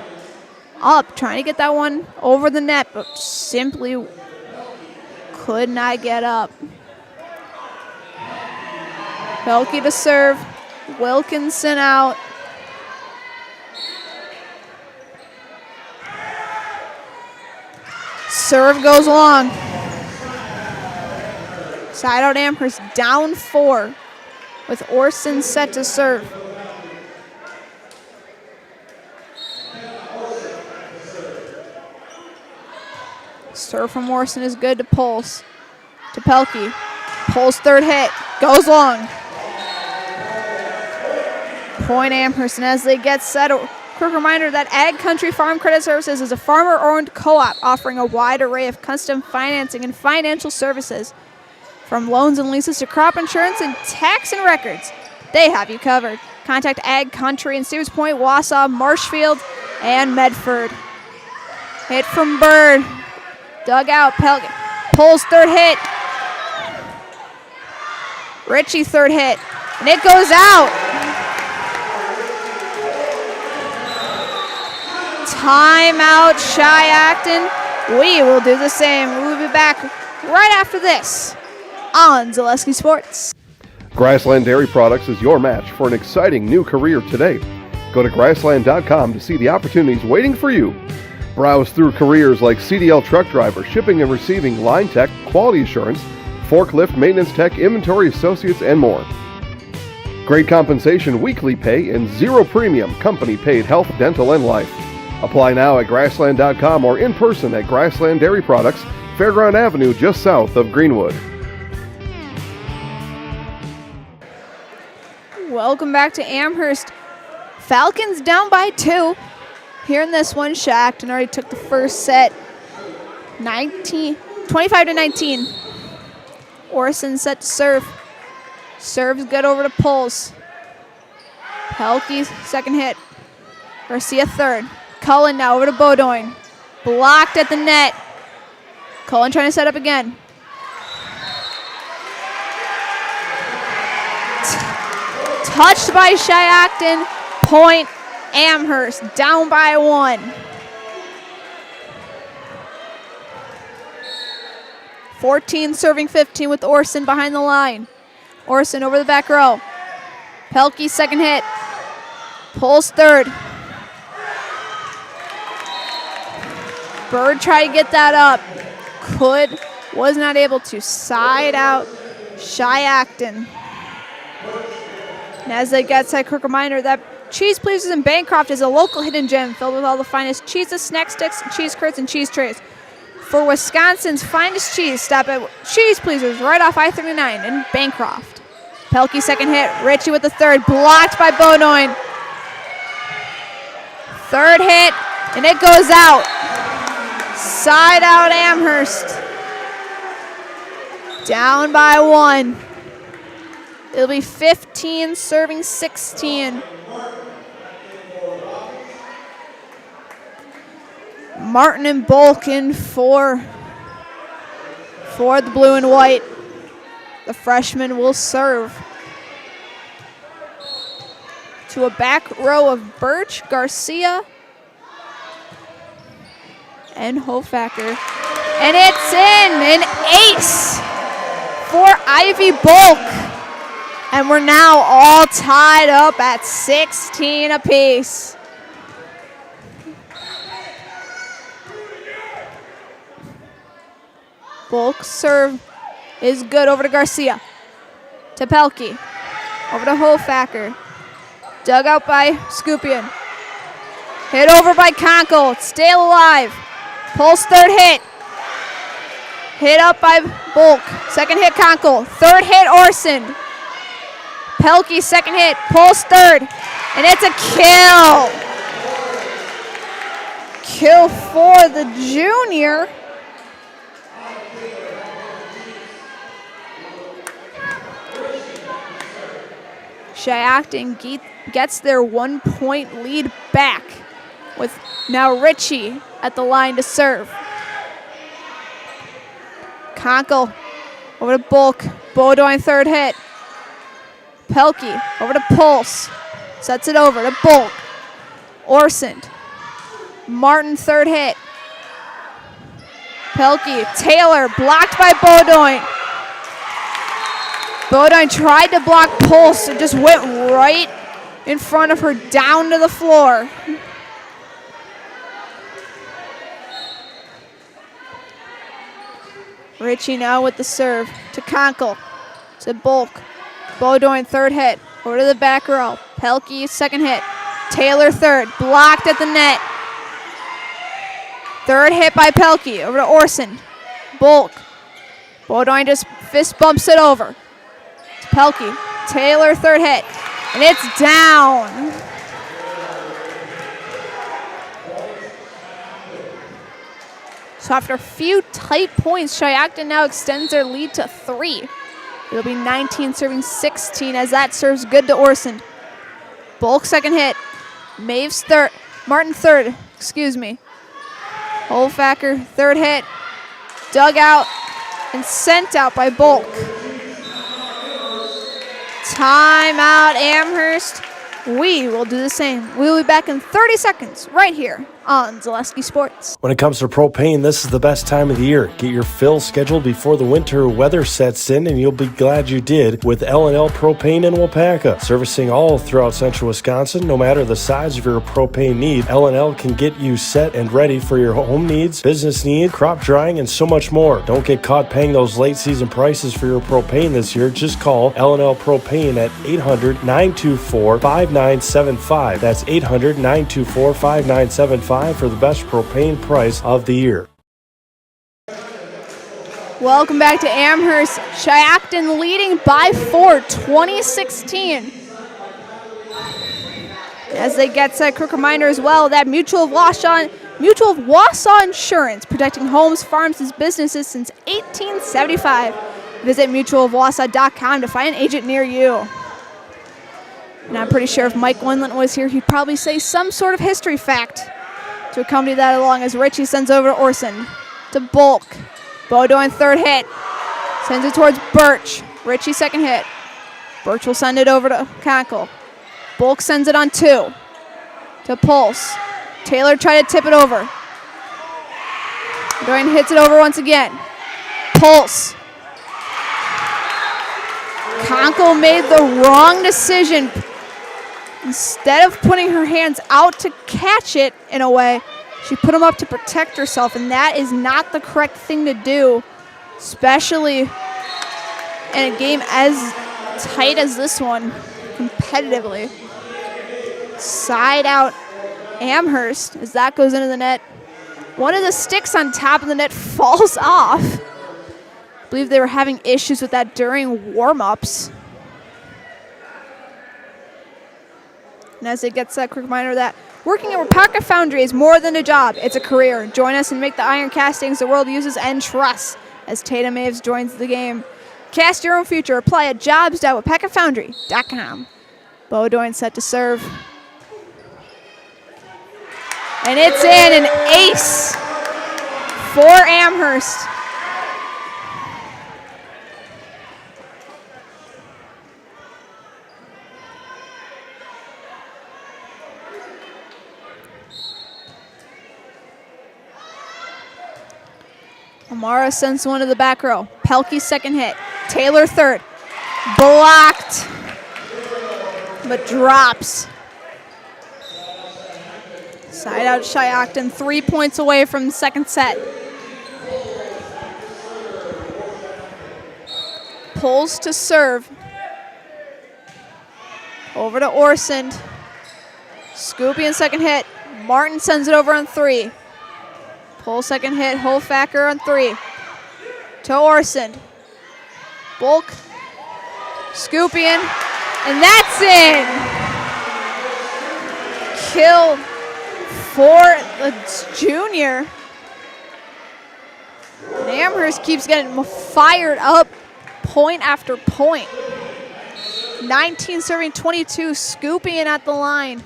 up. Trying to get that one over the net. But simply could not get up. Pelkey to serve. Wilkinson out. Serve goes long. Side out Amherst down 4 with Orson set to serve. Serve from Morrison is good to Pulse. To Pelkey. Pulse third hit. Goes long. Point Amherst, and as they get set, a quick reminder that Ag Country Farm Credit Services is a farmer-owned co-op offering a wide array of custom financing and financial services. From loans and leases to crop insurance and tax and records, they have you covered. Contact Ag Country in Stevens Point, Wausau, Marshfield, and Medford. Hit from Bird. Dug out. Pulls third hit. Ritchie third hit. And it goes out. Timeout, Shiocton. We will do the same. We'll be back right after this on Zaleski Sports. Grassland Dairy Products is your match for an exciting new career today. Go to grassland.com to see the opportunities waiting for you. Browse through careers like CDL truck driver, shipping and receiving, line tech, quality assurance, forklift, maintenance tech, inventory associates, and more. Great compensation, weekly pay, and zero premium company paid health, dental, and life. Apply now at grassland.com or in person at Grassland Dairy Products, Fairground Avenue, just south of Greenwood. Welcome back to Amherst. Falcons down by 2. Here in this one, Shiocton already took the first set, 25-19. Orson set to serve. Serves good over to Pulse. Pelkey, second hit. Garcia third. Cullen now over to Beaudoin. Blocked at the net. Cullen trying to set up again. Touched by Shiocton. Point Amherst down by 1. (14 serving 15 with Orson behind the line. Orson over the back row. Pelkey second hit. Pulls third. Bird tried to get that up. Was not able to. Side out Shiocton. And as they get set, quick reminder that Cheese Pleasers in Bancroft is a local hidden gem filled with all the finest cheeses, snack sticks, cheese curds, and cheese trays. For Wisconsin's finest cheese, stop at Cheese Pleasers right off I-39 in Bancroft. Pelkey second hit. Ritchie with the third. Blocked by Beaudoin. Third hit, and it goes out. Side out Amherst. Down by 1. It'll be 15 serving 16. Martin and Bulk in for the blue and white. The freshman will serve to a back row of Birch, Garcia, and Hofacker. And it's in, an ace for Ivy Bulk. And we're now all tied up at 16 apiece. Bulk serve is good over to Garcia. To Pelkey. Over to Hofacker. Dug out by Scupion. Hit over by Conkle. Still alive. Pulse third hit. Hit up by Bulk. Second hit Conkle. Third hit Orson. Pelkey second hit. Pulse third. And it's a kill. Kill for the junior. Shiocton gets their 1-point lead back with now Ritchie at the line to serve. Conkle over to Bulk. Beaudoin third hit. Pelkey over to Pulse. Sets it over to Bulk. Orson. Martin third hit. Pelkey. Taylor blocked by Beaudoin. Beaudoin tried to block Pulse and just went right in front of her down to the floor. Ritchie now with the serve to Conkle. To Bulk. Beaudoin third hit. Over to the back row. Pelkey second hit. Taylor third. Blocked at the net. Third hit by Pelkey. Over to Orson. Bulk. Beaudoin just fist bumps it over. It's Pelkey. Taylor, third hit. And it's down. So after a few tight points, Shiocton now extends their lead to 3. It'll be 19 serving 16 as that serves good to Orson. Bulk second hit. Maves third. Martin third. Excuse me. Holfacker third hit. Dug out and sent out by Bulk. Timeout Amherst. We will do the same. We'll be back in 30 seconds right here on Zaleski Sports. When it comes to propane, this is the best time of the year. Get your fill scheduled before the winter weather sets in, and you'll be glad you did with L&L Propane in Waupaca. Servicing all throughout central Wisconsin, no matter the size of your propane need, L&L can get you set and ready for your home needs, business needs, crop drying, and so much more. Don't get caught paying those late season prices for your propane this year. Just call L&L Propane at 800-924-5975. That's 800-924-5975 for the best propane price of the year. Welcome back to Amherst. Shiocton leading by 4, 2016. As they get set, quick reminder as well that Mutual of Wausau Insurance, protecting homes, farms, and businesses since 1875. Visit mutualofwausau.com to find an agent near you. And I'm pretty sure if Mike Wendlandt was here, he'd probably say some sort of history fact to accompany that along as Richie sends over to Orson. To Bulk. Beaudoin third hit. Sends it towards Birch. Richie second hit. Birch will send it over to Conkle. Bulk sends it on 2. To Pulse. Taylor tried to tip it over. Beaudoin hits it over once again. Pulse. Conkle made the wrong decision. Instead of putting her hands out to catch it in a way, she put them up to protect herself, and that is not the correct thing to do, especially in a game as tight as this one, competitively. Side out Amherst as that goes into the net. One of the sticks on top of the net falls off. I believe they were having issues with that during warm-ups. And as it gets that quick reminder that working at Waupaca Foundry is more than a job, it's a career. Join us and make the iron castings the world uses and trusts as Tatum Aves joins the game. Cast your own future. Apply at jobs.waupacafoundry.com. Beaudoin set to serve. And it's in, an ace for Amherst. Amara sends one to the back row. Pelkey second hit. Taylor third. Blocked, but drops. Side out Shiocton, 3 points away from the second set. Pulls to serve. Over to Orson. Scoopy in second hit. Martin sends it over on 3. Pull second hit, Holfacker on 3. To Orson. Bulk. Scoopian. And that's in. Kill for the junior. And Amherst keeps getting fired up point after point. 19 serving 22, Scoopian at the line.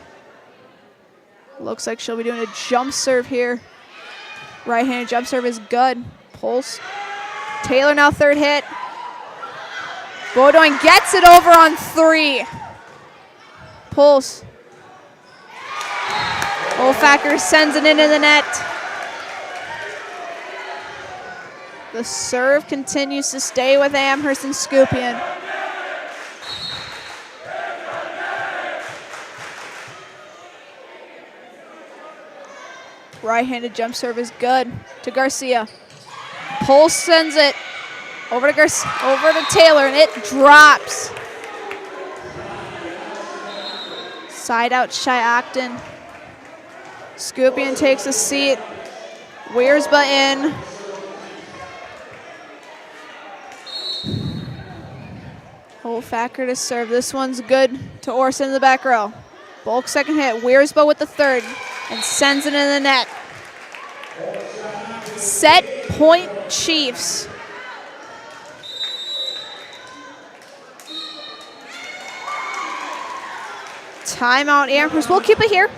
Looks like she'll be doing a jump serve here. Right-handed jump serve is good. Pulse. Taylor now third hit. Beaudoin gets it over on 3. Pulse. Olfacker sends it into the net. The serve continues to stay with Amherst and Scoopian. Right-handed jump serve is good to Garcia. Pulse sends it over to Taylor, and it drops. Side out Shiocton. Scoopian takes a seat. Wiersba in. Holfacker to serve. This one's good to Orson in the back row. Bulk second hit. Wiersba with the third and sends it in the net. Set point Chiefs. Timeout Amherst. We'll keep it here.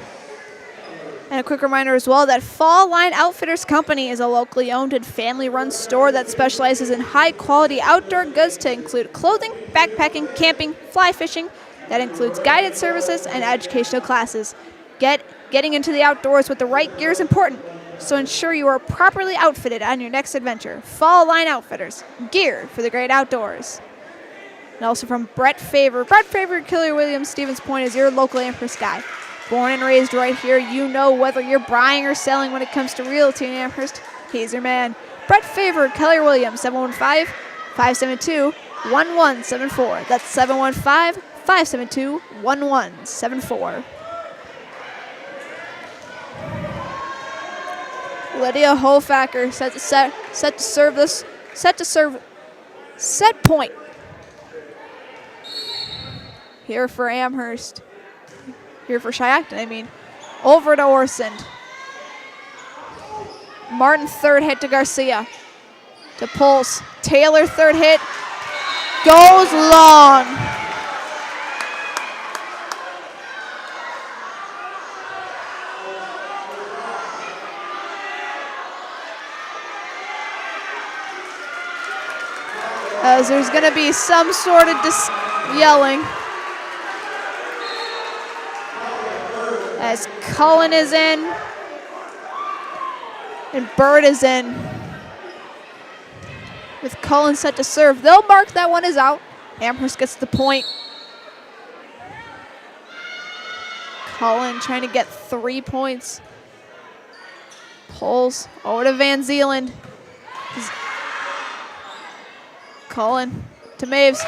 And a quick reminder as well that Fall Line Outfitters Company is a locally owned and family-run store that specializes in high-quality outdoor goods to include clothing, backpacking, camping, fly fishing. That includes guided services and educational classes. Getting into the outdoors with the right gear is important, so ensure you are properly outfitted on your next adventure. Fall Line Outfitters, geared for the great outdoors. And also from Brett Favor. Brett Favor, Keller Williams, Stevens Point is your local Amherst guy. Born and raised right here, you know whether you're buying or selling when it comes to realty in Amherst, he's your man. Brett Favor, Keller Williams, 715-572-1174. That's 715-572-1174. Lydia Holfacker set to serve this. Set point. Here for Amherst. Here for Shiocton, I mean. Over to Orson. Martin third hit to Garcia. To Pulse. Taylor third hit. Goes long. As there's going to be some sort of yelling. As Cullen is in. And Bird is in. With Cullen set to serve. They'll mark that one as out. Amherst gets the point. Cullen trying to get 3 points. Pulls over to Van Zeeland. Cullen to Maves.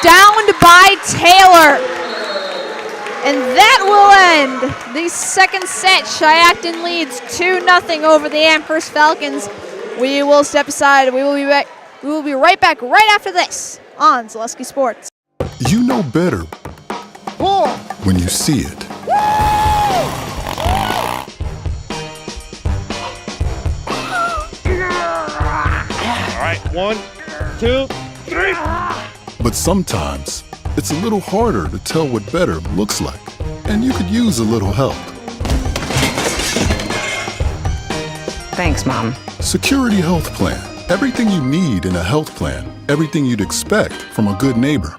Downed by Taylor. And that will end the second set. Shiocton leads 2-0 over the Amherst Falcons. We will step aside. We will be back. We will be right back right after this on Zaleski Sports. You know better when you see it. All right, 1, 2, 3. But sometimes it's a little harder to tell what better looks like, and you could use a little help. Thanks, Mom. Security Health Plan. Everything you need in a health plan. Everything you'd expect from a good neighbor.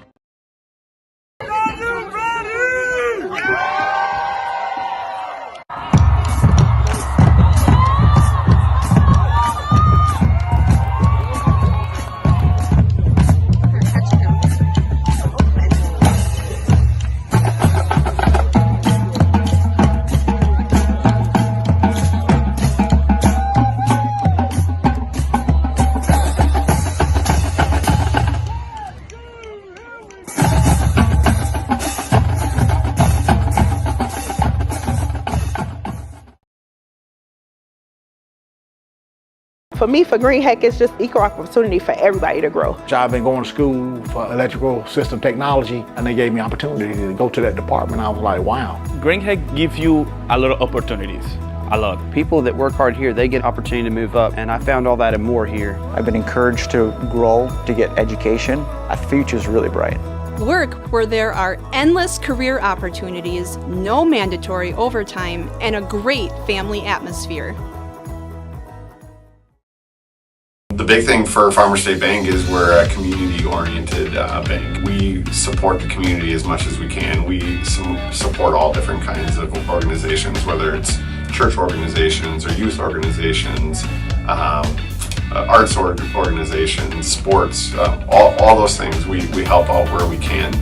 For me, for Green Heck, it's just equal opportunity for everybody to grow. I've been going to school for electrical system technology, and they gave me opportunity to go to that department. I was like, wow. Green Heck gives you a lot of opportunities. A lot. People that work hard here, they get opportunity to move up, and I found all that and more here. I've been encouraged to grow, to get education. The future's really bright. Work where there are endless career opportunities, no mandatory overtime, and a great family atmosphere. The big thing for Farmers State Bank is we're a community-oriented bank. We support the community as much as we can. We support all different kinds of organizations, whether it's church organizations or youth organizations, arts organizations, sports, all those things. We help out where we can.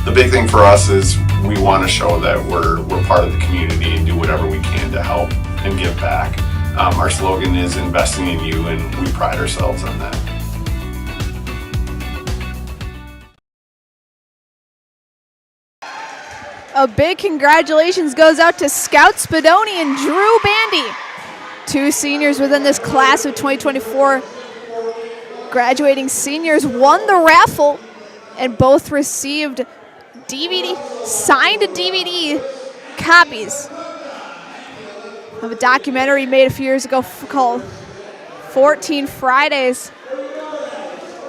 The big thing for us is we want to show that we're part of the community and do whatever we can to help and give back. Our slogan is investing in you, and we pride ourselves on that. A big congratulations goes out to Scout Spadoni and Drew Bandy. 2 seniors within this class of 2024. Graduating seniors won the raffle and both received signed DVD copies of a documentary made a few years ago called 14 Fridays,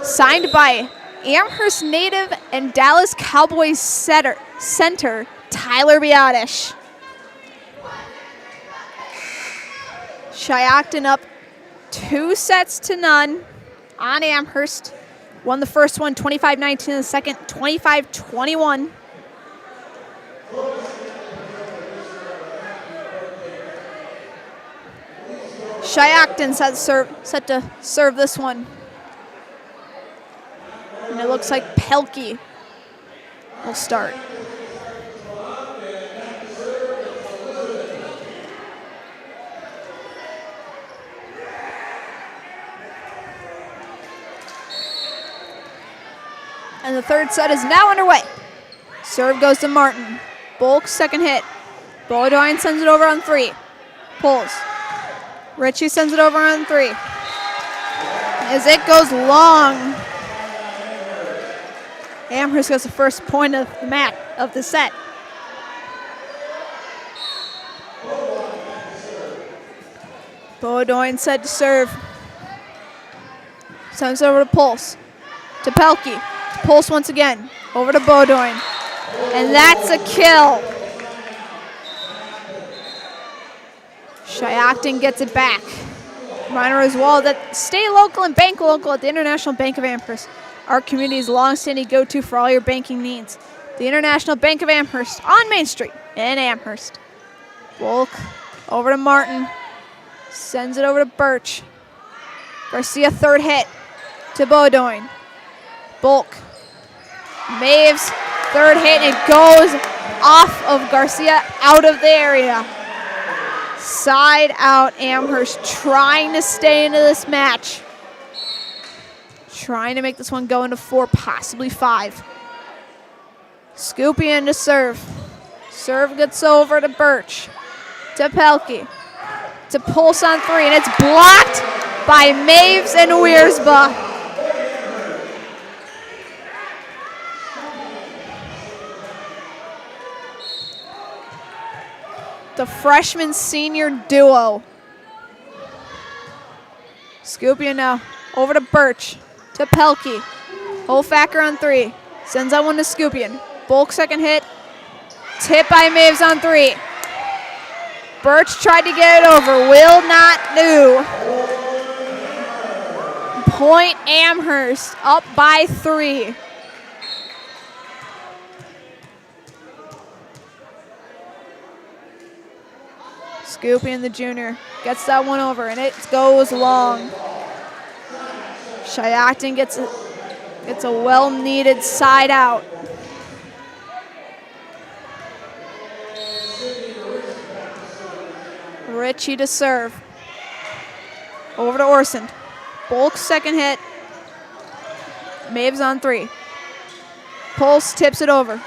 signed by Amherst native and Dallas Cowboys center Tyler Biotish. Shiocton up 2-0 on Amherst. Won the first one 25-19, the second 25-21. Shiocton set to serve this one. And it looks like Pelkey will start. And the third set is now underway. Serve goes to Martin. Bulk, second hit. Bodine sends it over on 3. Pulls. Ritchie sends it over on 3. As it goes long. Amherst gets the first point of the set. Bodine set to serve. Sends it over to Pulse. To Pelkey. Pulse once again. Over to Bodine. And that's a kill. Shiocton gets it back. Reminder as well that stay local and bank local at the International Bank of Amherst, our community's long-standing go-to for all your banking needs. The International Bank of Amherst on Main Street in Amherst. Volk over to Martin. Sends it over to Birch. Garcia, third hit to Bodine. Bulk. Maves, third hit, and it goes off of Garcia out of the area. Side out Amherst, trying to stay into this match. Trying to make this one go into 4, possibly 5. Scoopy in to serve. Serve gets over to Birch. To Pelkey. To Pulse on 3, and it's blocked by Maves and Wiersba. The freshman-senior duo. Scoopia now over to Birch, to Pelkey. Holfacker on 3, sends out one to Scoopian. Bulk second hit, tip by Maves on 3. Birch tried to get it over, will not do. Point Amherst, up by 3. Scoopian, the junior, gets that one over, and it goes long. Shiocton gets a well-needed side out. Ritchie to serve. Over to Orson. Bulk second hit. Maves on 3. Pulse tips it over.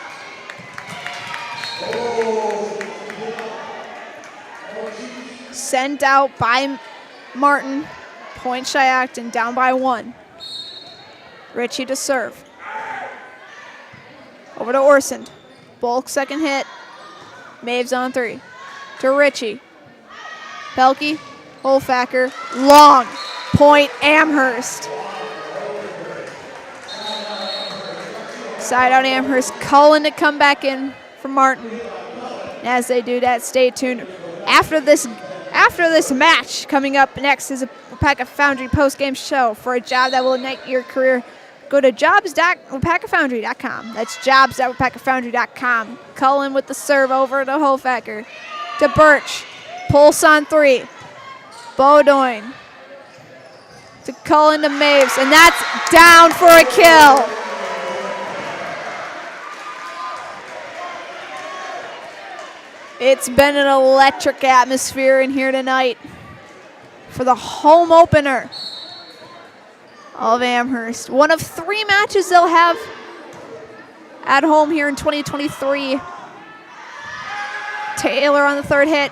Sent out by Martin. Point Shiocton, down by 1. Ritchie to serve. Over to Orson. Bulk second hit. Maves on 3. To Ritchie. Pelkey. Holfacker. Long. Point Amherst. Side out Amherst. Cullen to come back in for Martin. As they do that, stay tuned. After this match, coming up next is a Wapaka Foundry post-game show. For a job that will ignite your career, go to jobs.wapakafoundry.com. That's jobs.wapakafoundry.com. Cullen with the serve over to Holfacker. To Birch. Pulse on 3. Bodine. To Cullen to Maves. And that's down for a kill. It's been an electric atmosphere in here tonight for the home opener of Amherst. One of 3 matches they'll have at home here in 2023. Taylor on the third hit.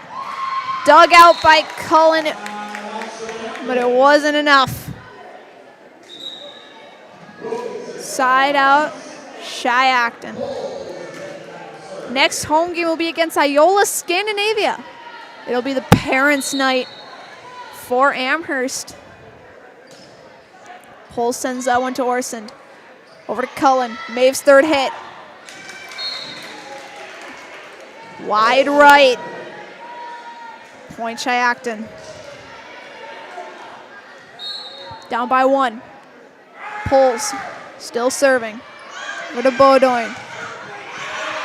Dug out by Cullen but it wasn't enough. Side out, Shiocton. Next home game will be against Iola Scandinavia. It'll be the parents' night for Amherst. Pole sends that one to Orsund. Over to Cullen. Maeve's third hit. Wide right. Point Shiocton. Down by 1. Pulls. Still serving. Over to Beaudoin.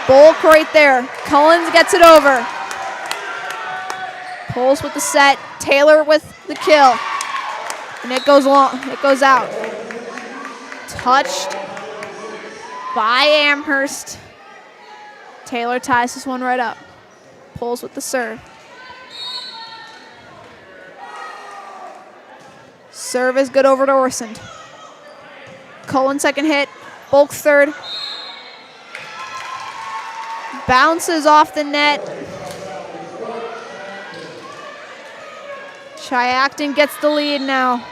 Bulk right there. Cullens gets it over. Pulls with the set. Taylor with the kill. And it goes long. It goes out. Touched by Amherst. Taylor ties this one right up. Pulls with the serve. Serve is good over to Orsund. Cullen second hit. Bulk third. Bounces off the net. Shiocton gets the lead now.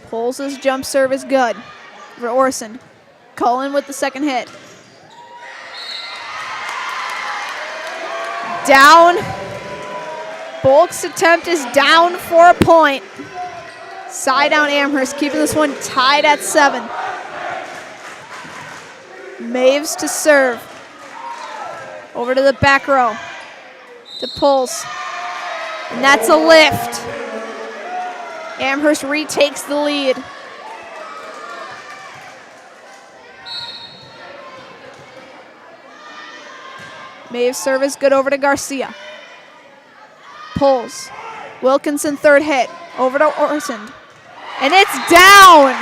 Pulls his jump serve is good for Orsund. Cullen with the second hit. Down. Bulk's attempt is down for a point. Side down Amherst, keeping this one tied at 7. Maeves to serve. Over to the back row. To Pulls. And that's a lift. Amherst retakes the lead. Maeves serve is good over to Garcia. Pulls. Wilkinson third hit. Over to Orsund. And it's down!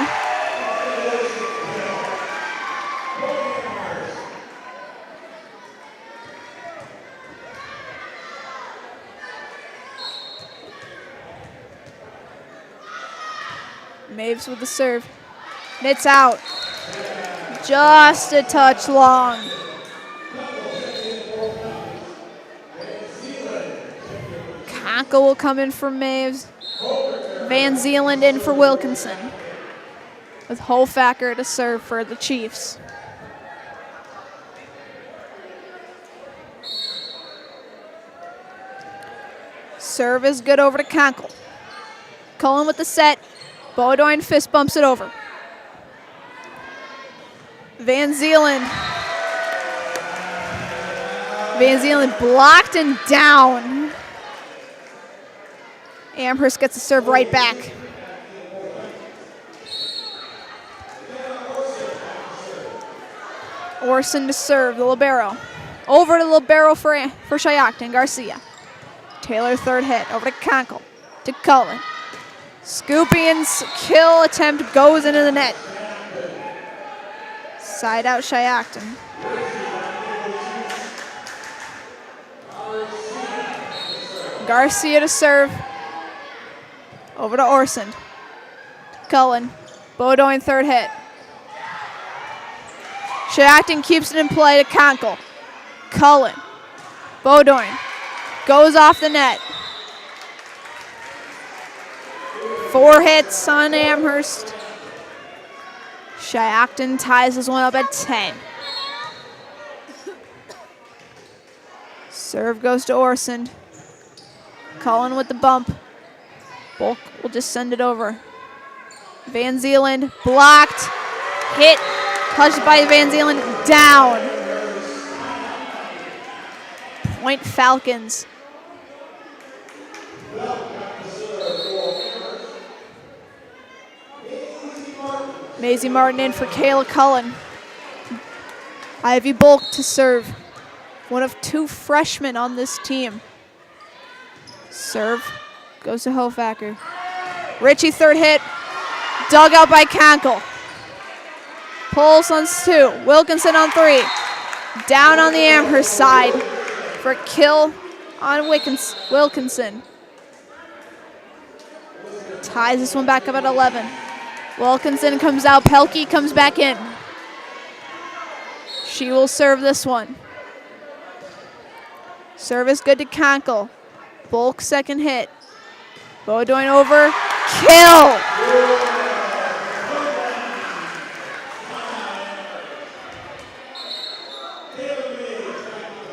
Maeves with the serve. And it's out. Just a touch long. Conko will come in for Maeves. Van Zeeland in for Wilkinson. With Hofacker to serve for the Chiefs. Serve is good over to Conkel. Cullen with the set. Beaudoin fist bumps it over. Van Zeeland. Van Zeeland blocked and down. Amherst gets the serve right back. Orsund to serve, the libero. Over to the libero for Shiocton, Garcia. Taylor third hit, over to Conkel, to Cullen. Scoopion's kill attempt goes into the net. Side out Shiocton. Garcia to serve. Over to Orsund. Cullen. Beaudoin third hit. Shiocton keeps it in play to Conkel. Cullen. Beaudoin. Goes off the net. 4 hits on Amherst. Shiocton ties this one up at 10. Serve goes to Orsund. Cullen with the bump. Bulk will just send it over. Van Zeeland blocked. Hit. Touched by Van Zeeland. Down. Point Falcons. Maisie Martin in for Kayla Cullen. Ivy Bulk to serve. One of 2 freshmen on this team. Serve goes to Hofacker. Ritchie third hit. Dug out by Conkel. Pulls on 2. Wilkinson on 3. Down on the Amherst side for a kill on Wilkinson. Ties this one back up at 11. Wilkinson comes out. Pelkey comes back in. She will serve this one. Service good to Conkel. Bulk second hit. Beaudoin over. Kill!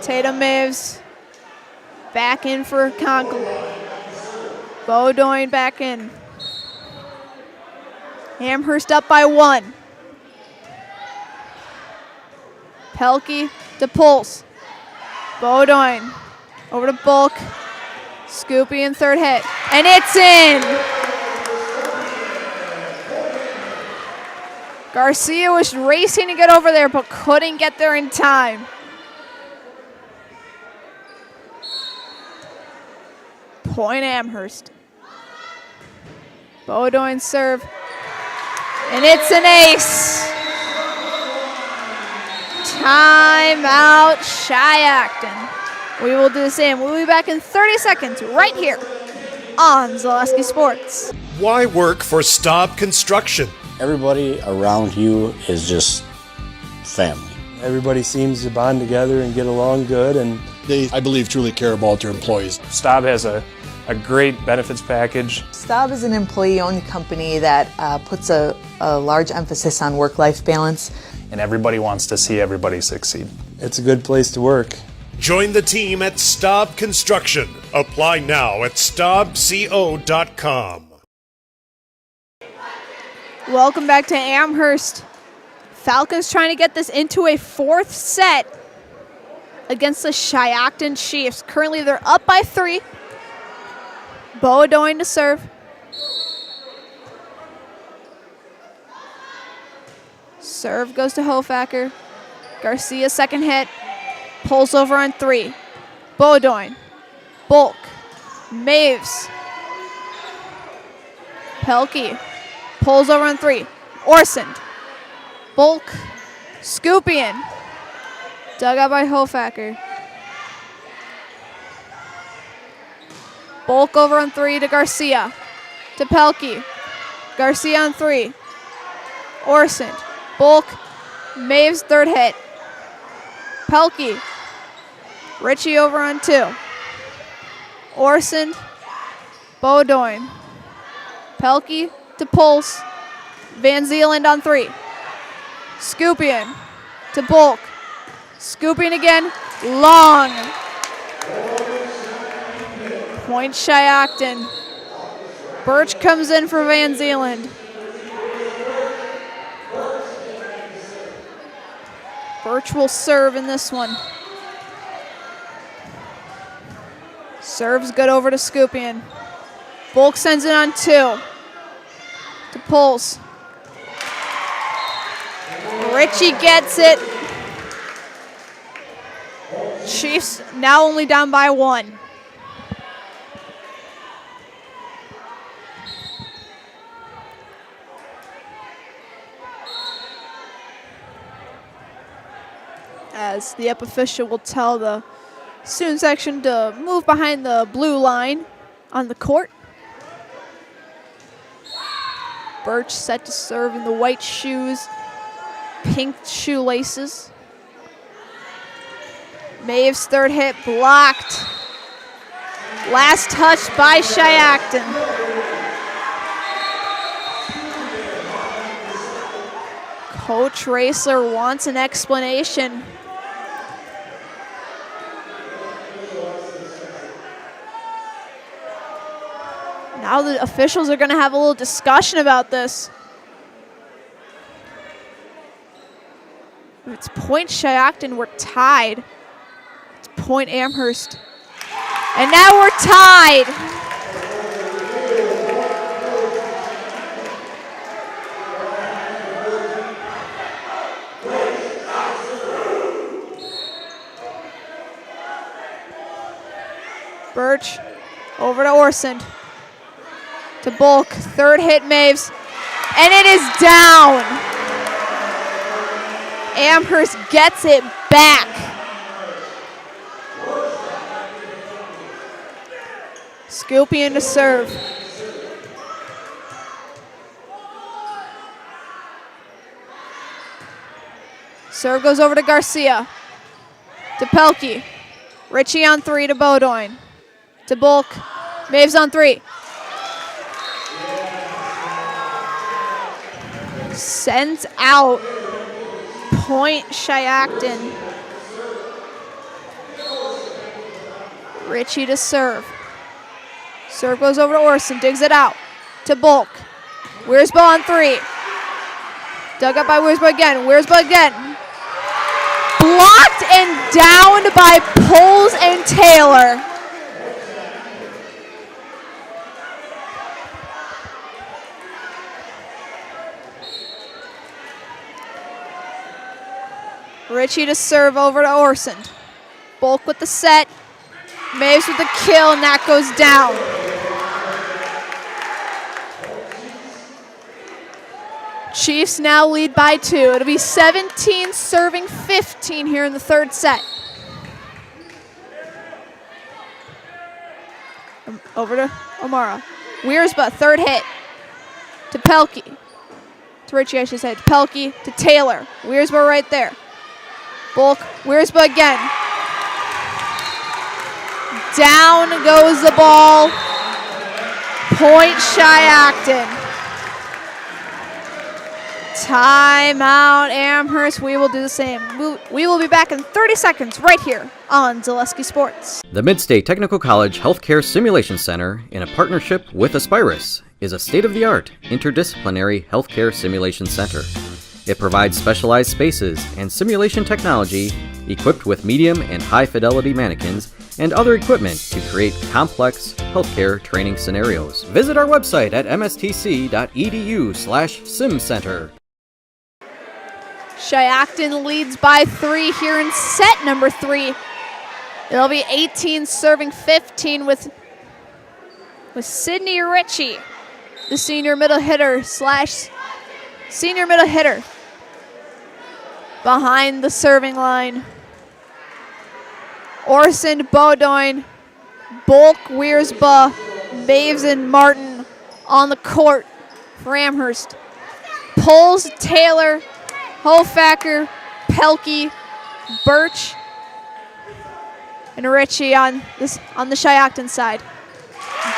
Tatum Maves back in for Conklin. Beaudoin back in. Amherst up by 1. Pelkey to Pulse. Beaudoin over to Bulk. Scoopy in third hit. And it's in! Garcia was racing to get over there, but couldn't get there in time. Point Amherst. Beaudoin serve. And it's an ace. Timeout, Shiocton. We will do the same. We'll be back in 30 seconds right here on Zaleski Sports. Why work for Staub Construction? Everybody around you is just family. Everybody seems to bond together and get along good, and They, I believe, truly care about their employees. Staub has a great benefits package. Staub is an employee-owned company that puts a large emphasis on work-life balance. And everybody wants to see everybody succeed. it's a good place to work. Join the team at Staub Construction. Apply now at staubco.com. Welcome back to Amherst. Falcons trying to get this into a 4th set against the Shiocton Chiefs. Currently, they're up by 3. Beaudoin to serve. Serve goes to Hofacker. Garcia second hit. Pulls over on 3. Beaudoin. Bulk. Maves. Pelkey. Pulls over on 3. Orsond. Bulk. Scoopian. Dug out by Hofacker. Bulk over on 3 to Garcia. To Pelkey. Garcia on 3. Orsond. Bulk. Maves third hit. Pelkey. Ritchie over on 2. Orsond. Beaudoin. Pelkey to Pulse. Van Zeeland on 3. Scoopian to Bulk. Scooping again. Long. Point Shiocton. Birch comes in for Van Zeeland. Birch will serve in this one. Serves good over to Scoopian. Bulk sends it on 2. To Pulse. Ritchie gets it. Chiefs now only down by 1. As the up official will tell the student section to move behind the blue line on the court. Birch set to serve in the white shoes, pink shoelaces. Maves third hit blocked. Last touch by Shiocton. Coach Racer wants an explanation. Now the officials are going to have a little discussion about this. If it's point Shiocton, we're tied. It's point Amherst. And now we're tied. Birch over to Orsond. To Bulk, third hit Maves, and it is down. Amherst gets it back. Scoopian to serve. Serve goes over to Garcia. To Pelkey. Ritchie on 3 to Beaudoin. To Bulk. Maves on 3. Sends out. Point Shiocton. Ritchie to serve. Serve goes over to Orson, digs it out to Bulk. Wiersba on 3. Dug up by Wiersba again. Wiersba again. Blocked and downed by Poles and Taylor. Ritchie to serve over to Orson. Bulk with the set. Maves with the kill, and that goes down. Chiefs now lead by 2. It'll be 17 serving 15 here in the third set. Over to O'Mara. Wiersba, third hit. To Pelkey. To Ritchie, I should say. To Pelkey, to Taylor. Wiersba right there. Bulk, Wiersba again. Down goes the ball. Point Shiocton. Timeout, Amherst. We will do the same. We will be back in 30 seconds right here on Zaleski Sports. The Midstate Technical College Healthcare Simulation Center, in a partnership with Aspirus, is a state-of-the-art interdisciplinary healthcare simulation center. It provides specialized spaces and simulation technology equipped with medium and high-fidelity mannequins and other equipment to create complex healthcare training scenarios. Visit our website at mstc.edu/simcenter. Shiocton leads by 3 here in set number 3. It'll be 18 serving 15 with Sydney Ritchie, the senior middle hitter behind the serving line. Orson, Beaudoin, Bulk, Wiersba, Maves, and Martin on the court for Amherst. Poles, Taylor, Hofacker, Pelkey, Birch, and Ritchie on the Shiocton side.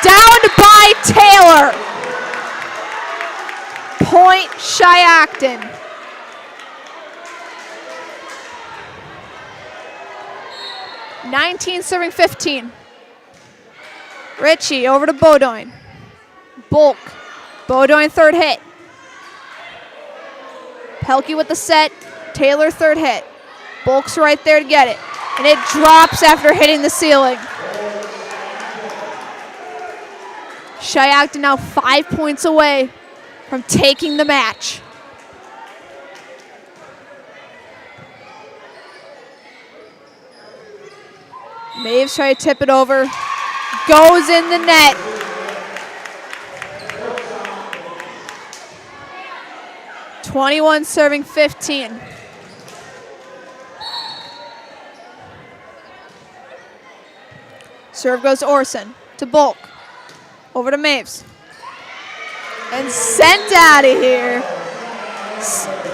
Downed by Taylor. Point Shiocton. (19 serving 15). Ritchie over to Beaudoin. Bulk. Beaudoin third hit. Pelkey with the set. Taylor third hit. Bulk's right there to get it. And it drops after hitting the ceiling. Shiocton now 5 points away from taking the match. Maves try to tip it over. Goes in the net. (21 serving 15). Serve goes to Orson. To Bulk. Over to Maves. And sent out of here.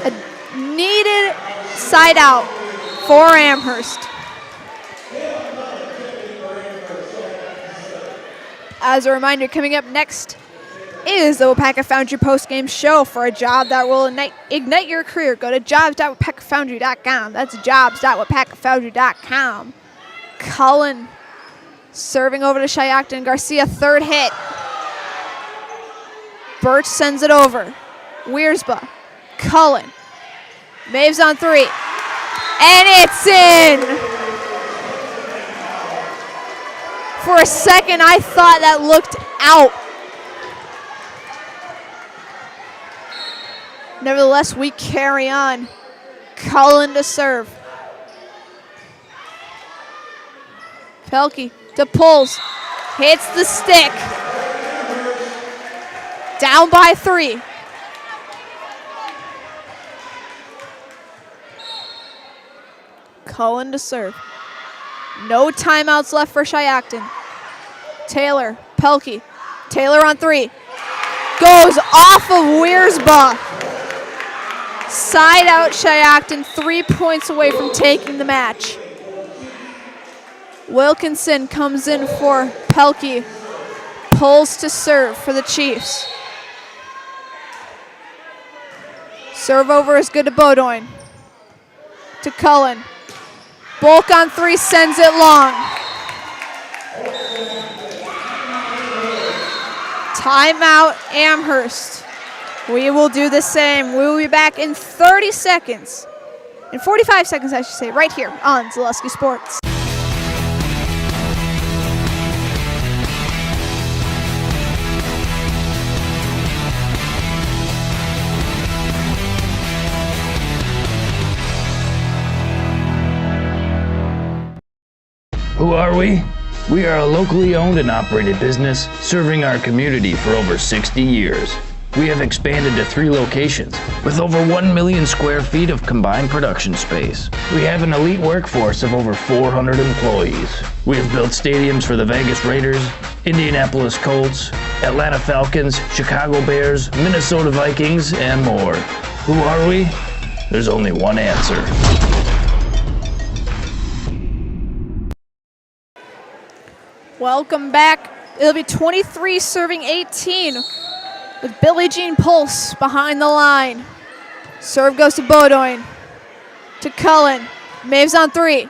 A needed side out for Amherst. As a reminder, coming up next is the Wapaka Foundry postgame show. For a job that will ignite your career, go to jobs.wapakafoundry.com. That's jobs.wapakafoundry.com. Cullen serving over to Shiocton. Garcia, third hit. Birch sends it over. Wiersba. Cullen. Maves on 3. And it's in! For a second, I thought that looked out. Nevertheless, we carry on. Cullen to serve. Pelkey to Pulls. Hits the stick. Down by 3. Cullen to serve. No timeouts left for Shiocton. Taylor, Pelkey. Taylor on 3. Goes off of Wiersba. Side out Shiocton, 3 points away from taking the match. Wilkinson comes in for Pelkey. Pulls to serve for the Chiefs. Serve over is good to Beaudoin. To Cullen. Bulk on 3, sends it long. Timeout, Amherst. We will do the same. We will be back in 30 seconds. In 45 seconds, I should say, right here on Zaleski Sports. Who are we? We are a locally owned and operated business serving our community for over 60 years. We have expanded to 3 locations with over 1 million square feet of combined production space. We have an elite workforce of over 400 employees. We have built stadiums for the Vegas Raiders, Indianapolis Colts, Atlanta Falcons, Chicago Bears, Minnesota Vikings, and more. Who are we? There's only one answer. Welcome back. It'll be 23 serving 18 with Billie Jean Pulse behind the line. Serve goes to Beaudoin. To Cullen. Maves on 3.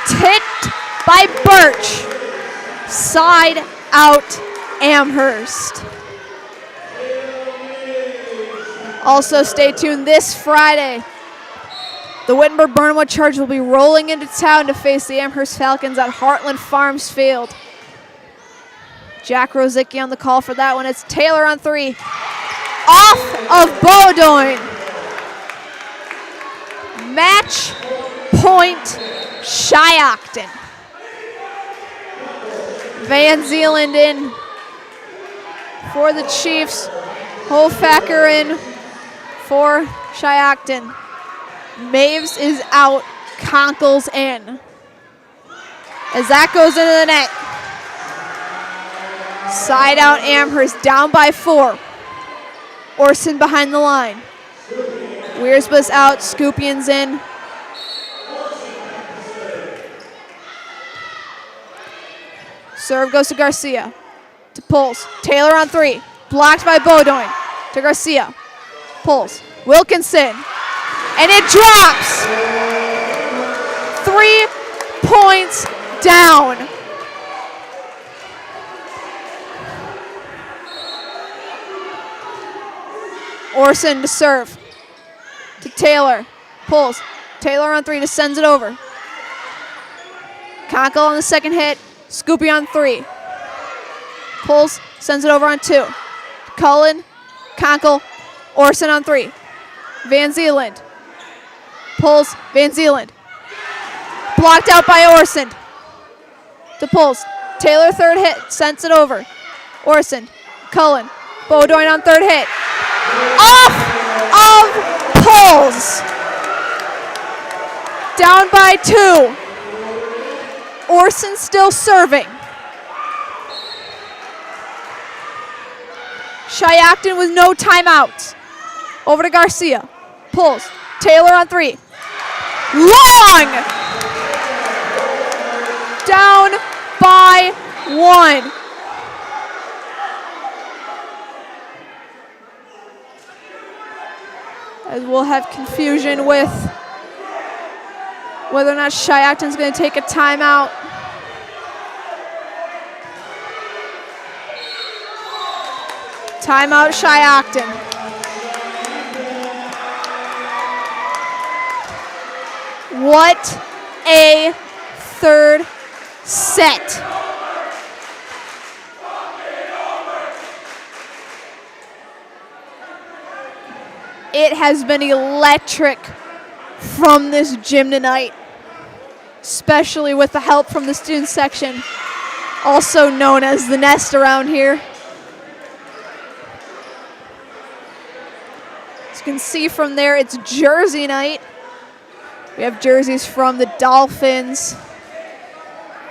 Tipped by Birch. Side out Amherst. Also stay tuned this Friday. The Wittenberg-Burnwood Charge will be rolling into town to face the Amherst Falcons at Heartland Farms Field. Jack Rosicki on the call for that one. It's Taylor on 3. Off of Beaudoin. Match point Shiocton. Van Zeeland in for the Chiefs. Hofacker in for Shiocton. Maves is out, Conkle's in. As that goes into the net. Side out Amherst, down by 4. Orson behind the line. Wiersbus out, Scoopion's in. Serve goes to Garcia. To Pulse. Taylor on 3. Blocked by Beaudoin. To Garcia. Pulse. Wilkinson. And it drops. 3 points down. Orson to serve. To Taylor. Pulls. Taylor on 3 to sends it over. Conkle on the second hit. Scoopy on 3. Pulls. Sends it over on 2. Cullen. Conkle. Orson on 3. Van Zeeland. Pulls. Van Zeeland. Blocked out by Orson. To Pulls. Taylor third hit. Sends it over. Orson. Cullen. Beaudoin on third hit. Off of Pulls. Down by 2. Orson still serving. Shiocton with no timeouts. Over to Garcia. Pulls. Taylor on 3. Long! Down by 1. As we'll have confusion with whether or not Shiocton's going to take a timeout. Timeout Shiocton. What a third set. It has been electric from this gym tonight, especially with the help from the student section, also known as the Nest around here. As you can see from there, it's jersey night. We have jerseys from the Dolphins.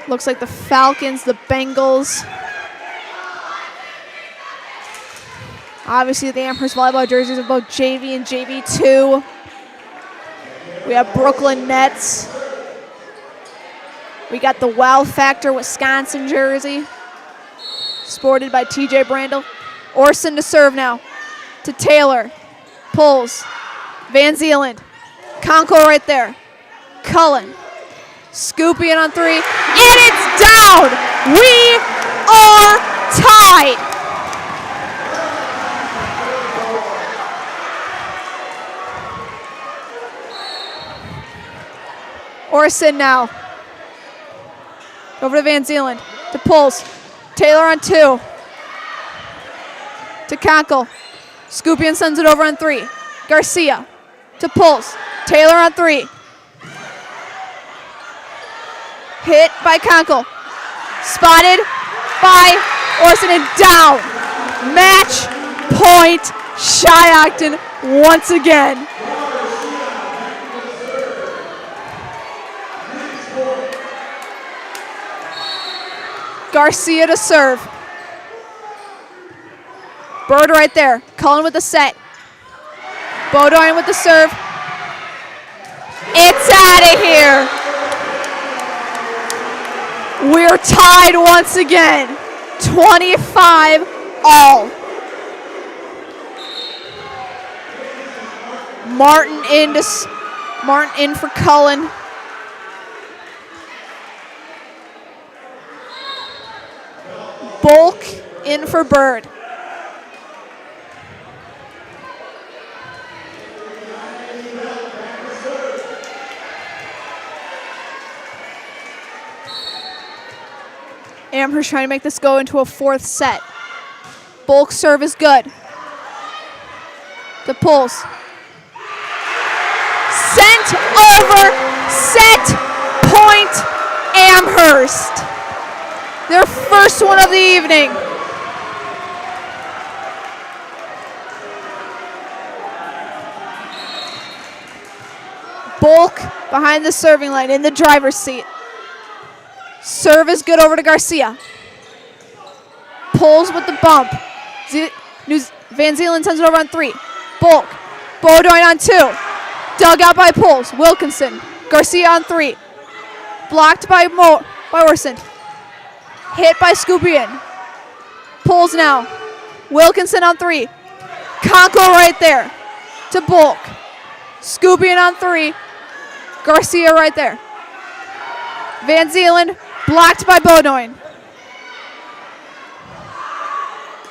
Looks like the Falcons, the Bengals. Obviously, the Amherst volleyball jerseys of both JV and JV2. We have Brooklyn Nets. We got the Wow Factor Wisconsin jersey, sported by TJ Brandel. Orson to serve now. To Taylor. Pulls. Van Zeeland. Conkle right there. Cullen. Scooping on 3. And it's down! We are tied! Orson now. Over to Van Zeeland. To Pulls. Taylor on 2. To Conkle. Scoopian sends it over on 3. Garcia. To Pulls. Taylor on 3. Hit by Conkle. Spotted by Orson and down. Match point Shiocton once again. Garcia to serve. Bird right there. Cullen with the set. Beaudoin with the serve. It's out of here. We're tied once again. 25 all. Martin in for Cullen. Bulk in for Bird. Amherst trying to make this go into a 4th set. Bulk serve is good. To Pulls. Sent over, set point Amherst. Their first one of the evening. Bulk behind the serving line in the driver's seat. Serve is good over to Garcia. Pulls with the bump. Van Zeeland sends it over on 3. Bulk. Beaudoin on 2. Dug out by Pulls. Wilkinson. Garcia on 3. Blocked by Orson. Hit by Scoopian. Pulls now. Wilkinson on 3. Conkle right there. To Bulk. Scoopian on 3. Garcia right there. Van Zeeland blocked by Beaudoin.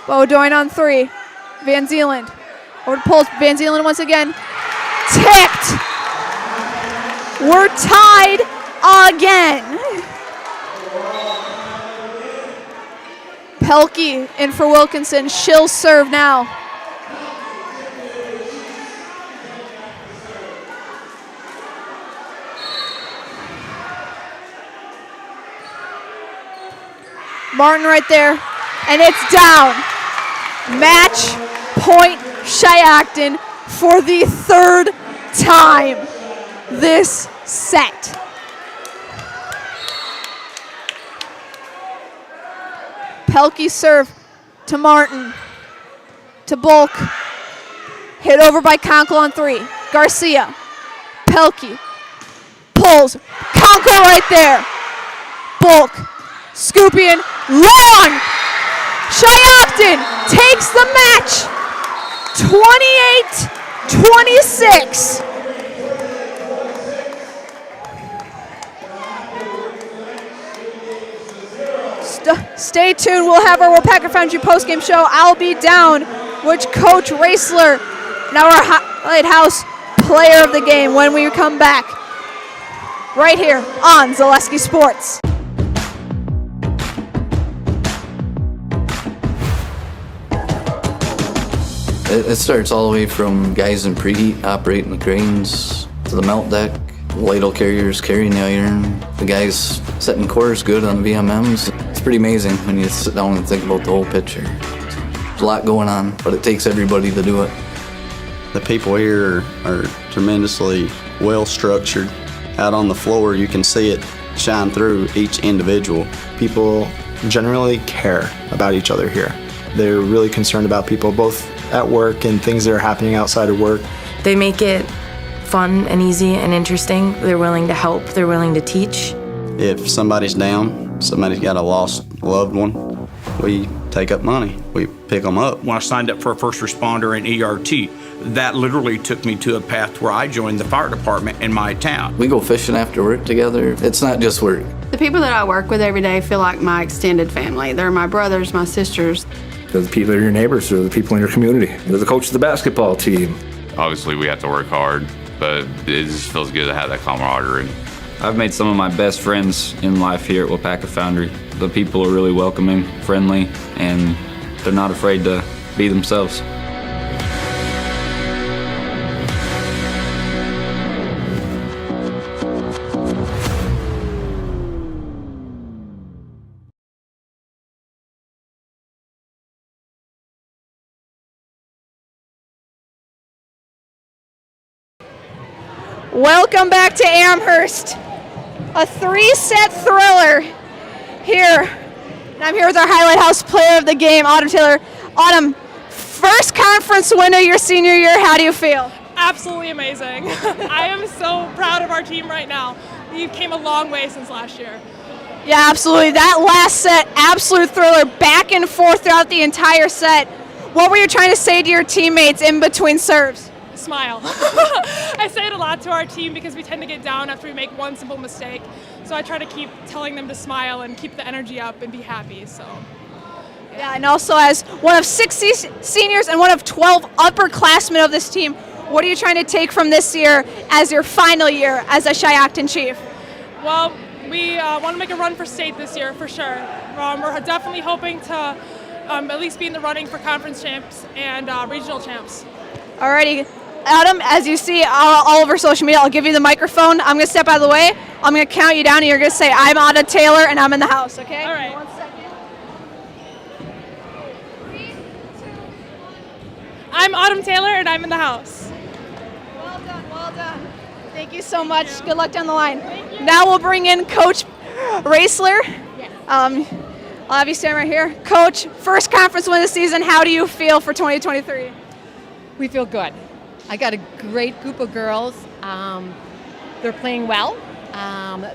Beaudoin on 3. Van Zeeland. Over to Pulls. Van Zeeland once again. Tipped. We're tied again. Pelkey in for Wilkinson. She'll serve now. Martin right there. And it's down. Match point Shiocton for the 3rd time this set. Pelkey serve to Martin. To Bulk. Hit over by Conkle on 3. Garcia. Pelkey. Pulls. Conkle right there. Bulk. Scoopian. Long! Shiocton takes the match. 28-26. Stay tuned. We'll have our Packer Foundry postgame show. I'll be down, which Coach Raisler, now our Highlight House player of the game, when we come back. Right here on Zaleski Sports. It starts all the way from guys in preheat operating the cranes to the melt deck, ladle carriers carrying the iron, the guys setting cores good on VMMs. It's pretty amazing when you sit down and think about the whole picture. There's a lot going on, but it takes everybody to do it. The people here are tremendously well structured. Out on the floor, you can see it shine through each individual. People generally care about each other here. They're really concerned about people both at work and things that are happening outside of work. They make it fun and easy and interesting. They're willing to help. They're willing to teach. If somebody's down, somebody's got a lost loved one, we take up money. We pick them up. When I signed up for a first responder and ERT, that literally took me to a path where I joined the fire department in my town. We go fishing after work together. It's not just work. The people that I work with every day feel like my extended family. They're my brothers, my sisters. They're the people that are your neighbors. They're the people in your community. They're the coach of the basketball team. Obviously, we have to work hard, but it just feels good to have that camaraderie. I've made some of my best friends in life here at WIAA Foundry. The people are really welcoming, friendly, and they're not afraid to be themselves. Welcome back to Amherst. A 3-set thriller here. And I'm here with our Highlight House player of the game, Autumn Taylor. Autumn, first conference win of your senior year. How do you feel? Absolutely amazing. I am so proud of our team right now. We came a long way since last year. Yeah, absolutely. That last set, absolute thriller, back and forth throughout the entire set. What were you trying to say to your teammates in between serves? Smile. I say it a lot to our team because we tend to get down after we make one simple mistake. So I try to keep telling them to smile and keep the energy up and be happy. So. Yeah, and also as one of 60 seniors and one of 12 upperclassmen of this team, what are you trying to take from this year as your final year as a Shiocton Chief? Well, we want to make a run for state this year for sure. We're definitely hoping to at least be in the running for conference champs and regional champs. Alrighty. Adam, as you see all over social media, I'll give you the microphone. I'm going to step out of the way. I'm going to count you down, and you're going to say, I'm Autumn Taylor, and I'm in the house, okay? All right. 1 second. 3, 2, 1. I'm Autumn Taylor, and I'm in the house. Well done, well done. Thank you so much. Good luck down the line. Now we'll bring in Coach Raisler. Yes. I'll have you stand right here. Coach, first conference win of the season. How do you feel for 2023? We feel good. I got a great group of girls. They're playing well.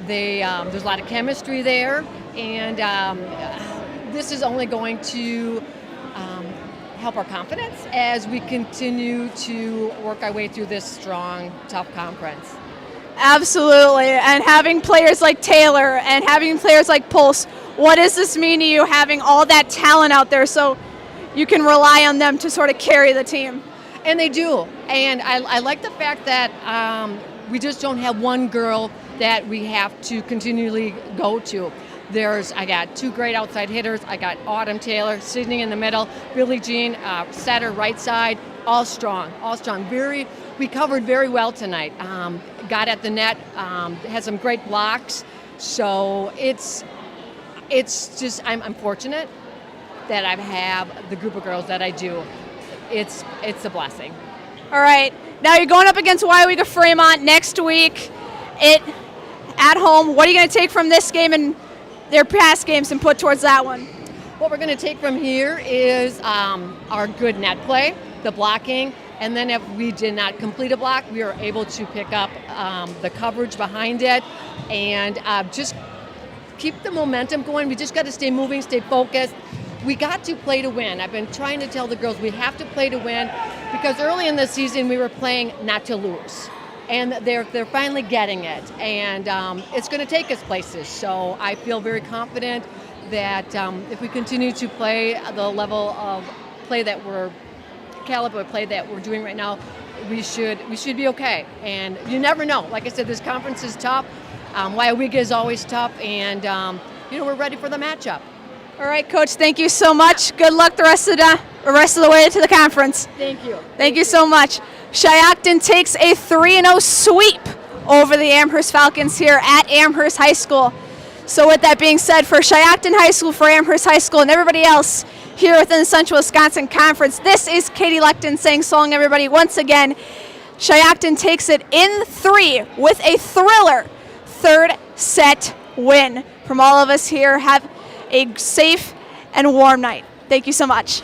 There's a lot of chemistry there, and this is only going to help our confidence as we continue to work our way through this strong, tough conference. Absolutely, and having players like Taylor and having players like Pulse, what does this mean to you, having all that talent out there so you can rely on them to sort of carry the team? And they do. And I like the fact that we just don't have one girl that we have to continually go to. I got 2 great outside hitters. I got Autumn Taylor sitting in the middle, Billie Jean, setter right side, all strong. We covered very well tonight. Got at the net, had some great blocks. So it's just, I'm fortunate that I have the group of girls that I do. It's a blessing. All right, now you're going up against WIAA Fremont next week at home. What are you going to take from this game and their past games and put towards that one? What we're going to take from here is our good net play, the blocking, and then if we did not complete a block, we were able to pick up the coverage behind it and just keep the momentum going. We just got to stay moving, stay focused. We got to play to win. I've been trying to tell the girls we have to play to win because early in the season we were playing not to lose. And they're finally getting it. And it's going to take us places. So I feel very confident that if we continue to play the level of play that caliber of play that we're doing right now, we should be okay. And you never know. Like I said, this conference is tough. WIAA is always tough. And, we're ready for the matchup. All right, Coach, thank you so much. Good luck the rest of the way to the conference. Thank you. Thank you so much. Shiocton takes a 3-0 sweep over the Amherst Falcons here at Amherst High School. So with that being said, for Shiocton High School, for Amherst High School, and everybody else here within the Central Wisconsin Conference, this is Katie Lecton saying so long, everybody. Once again, Shiocton takes it in 3 with a thriller 3rd set win. From all of us here, have a safe and warm night. Thank you so much.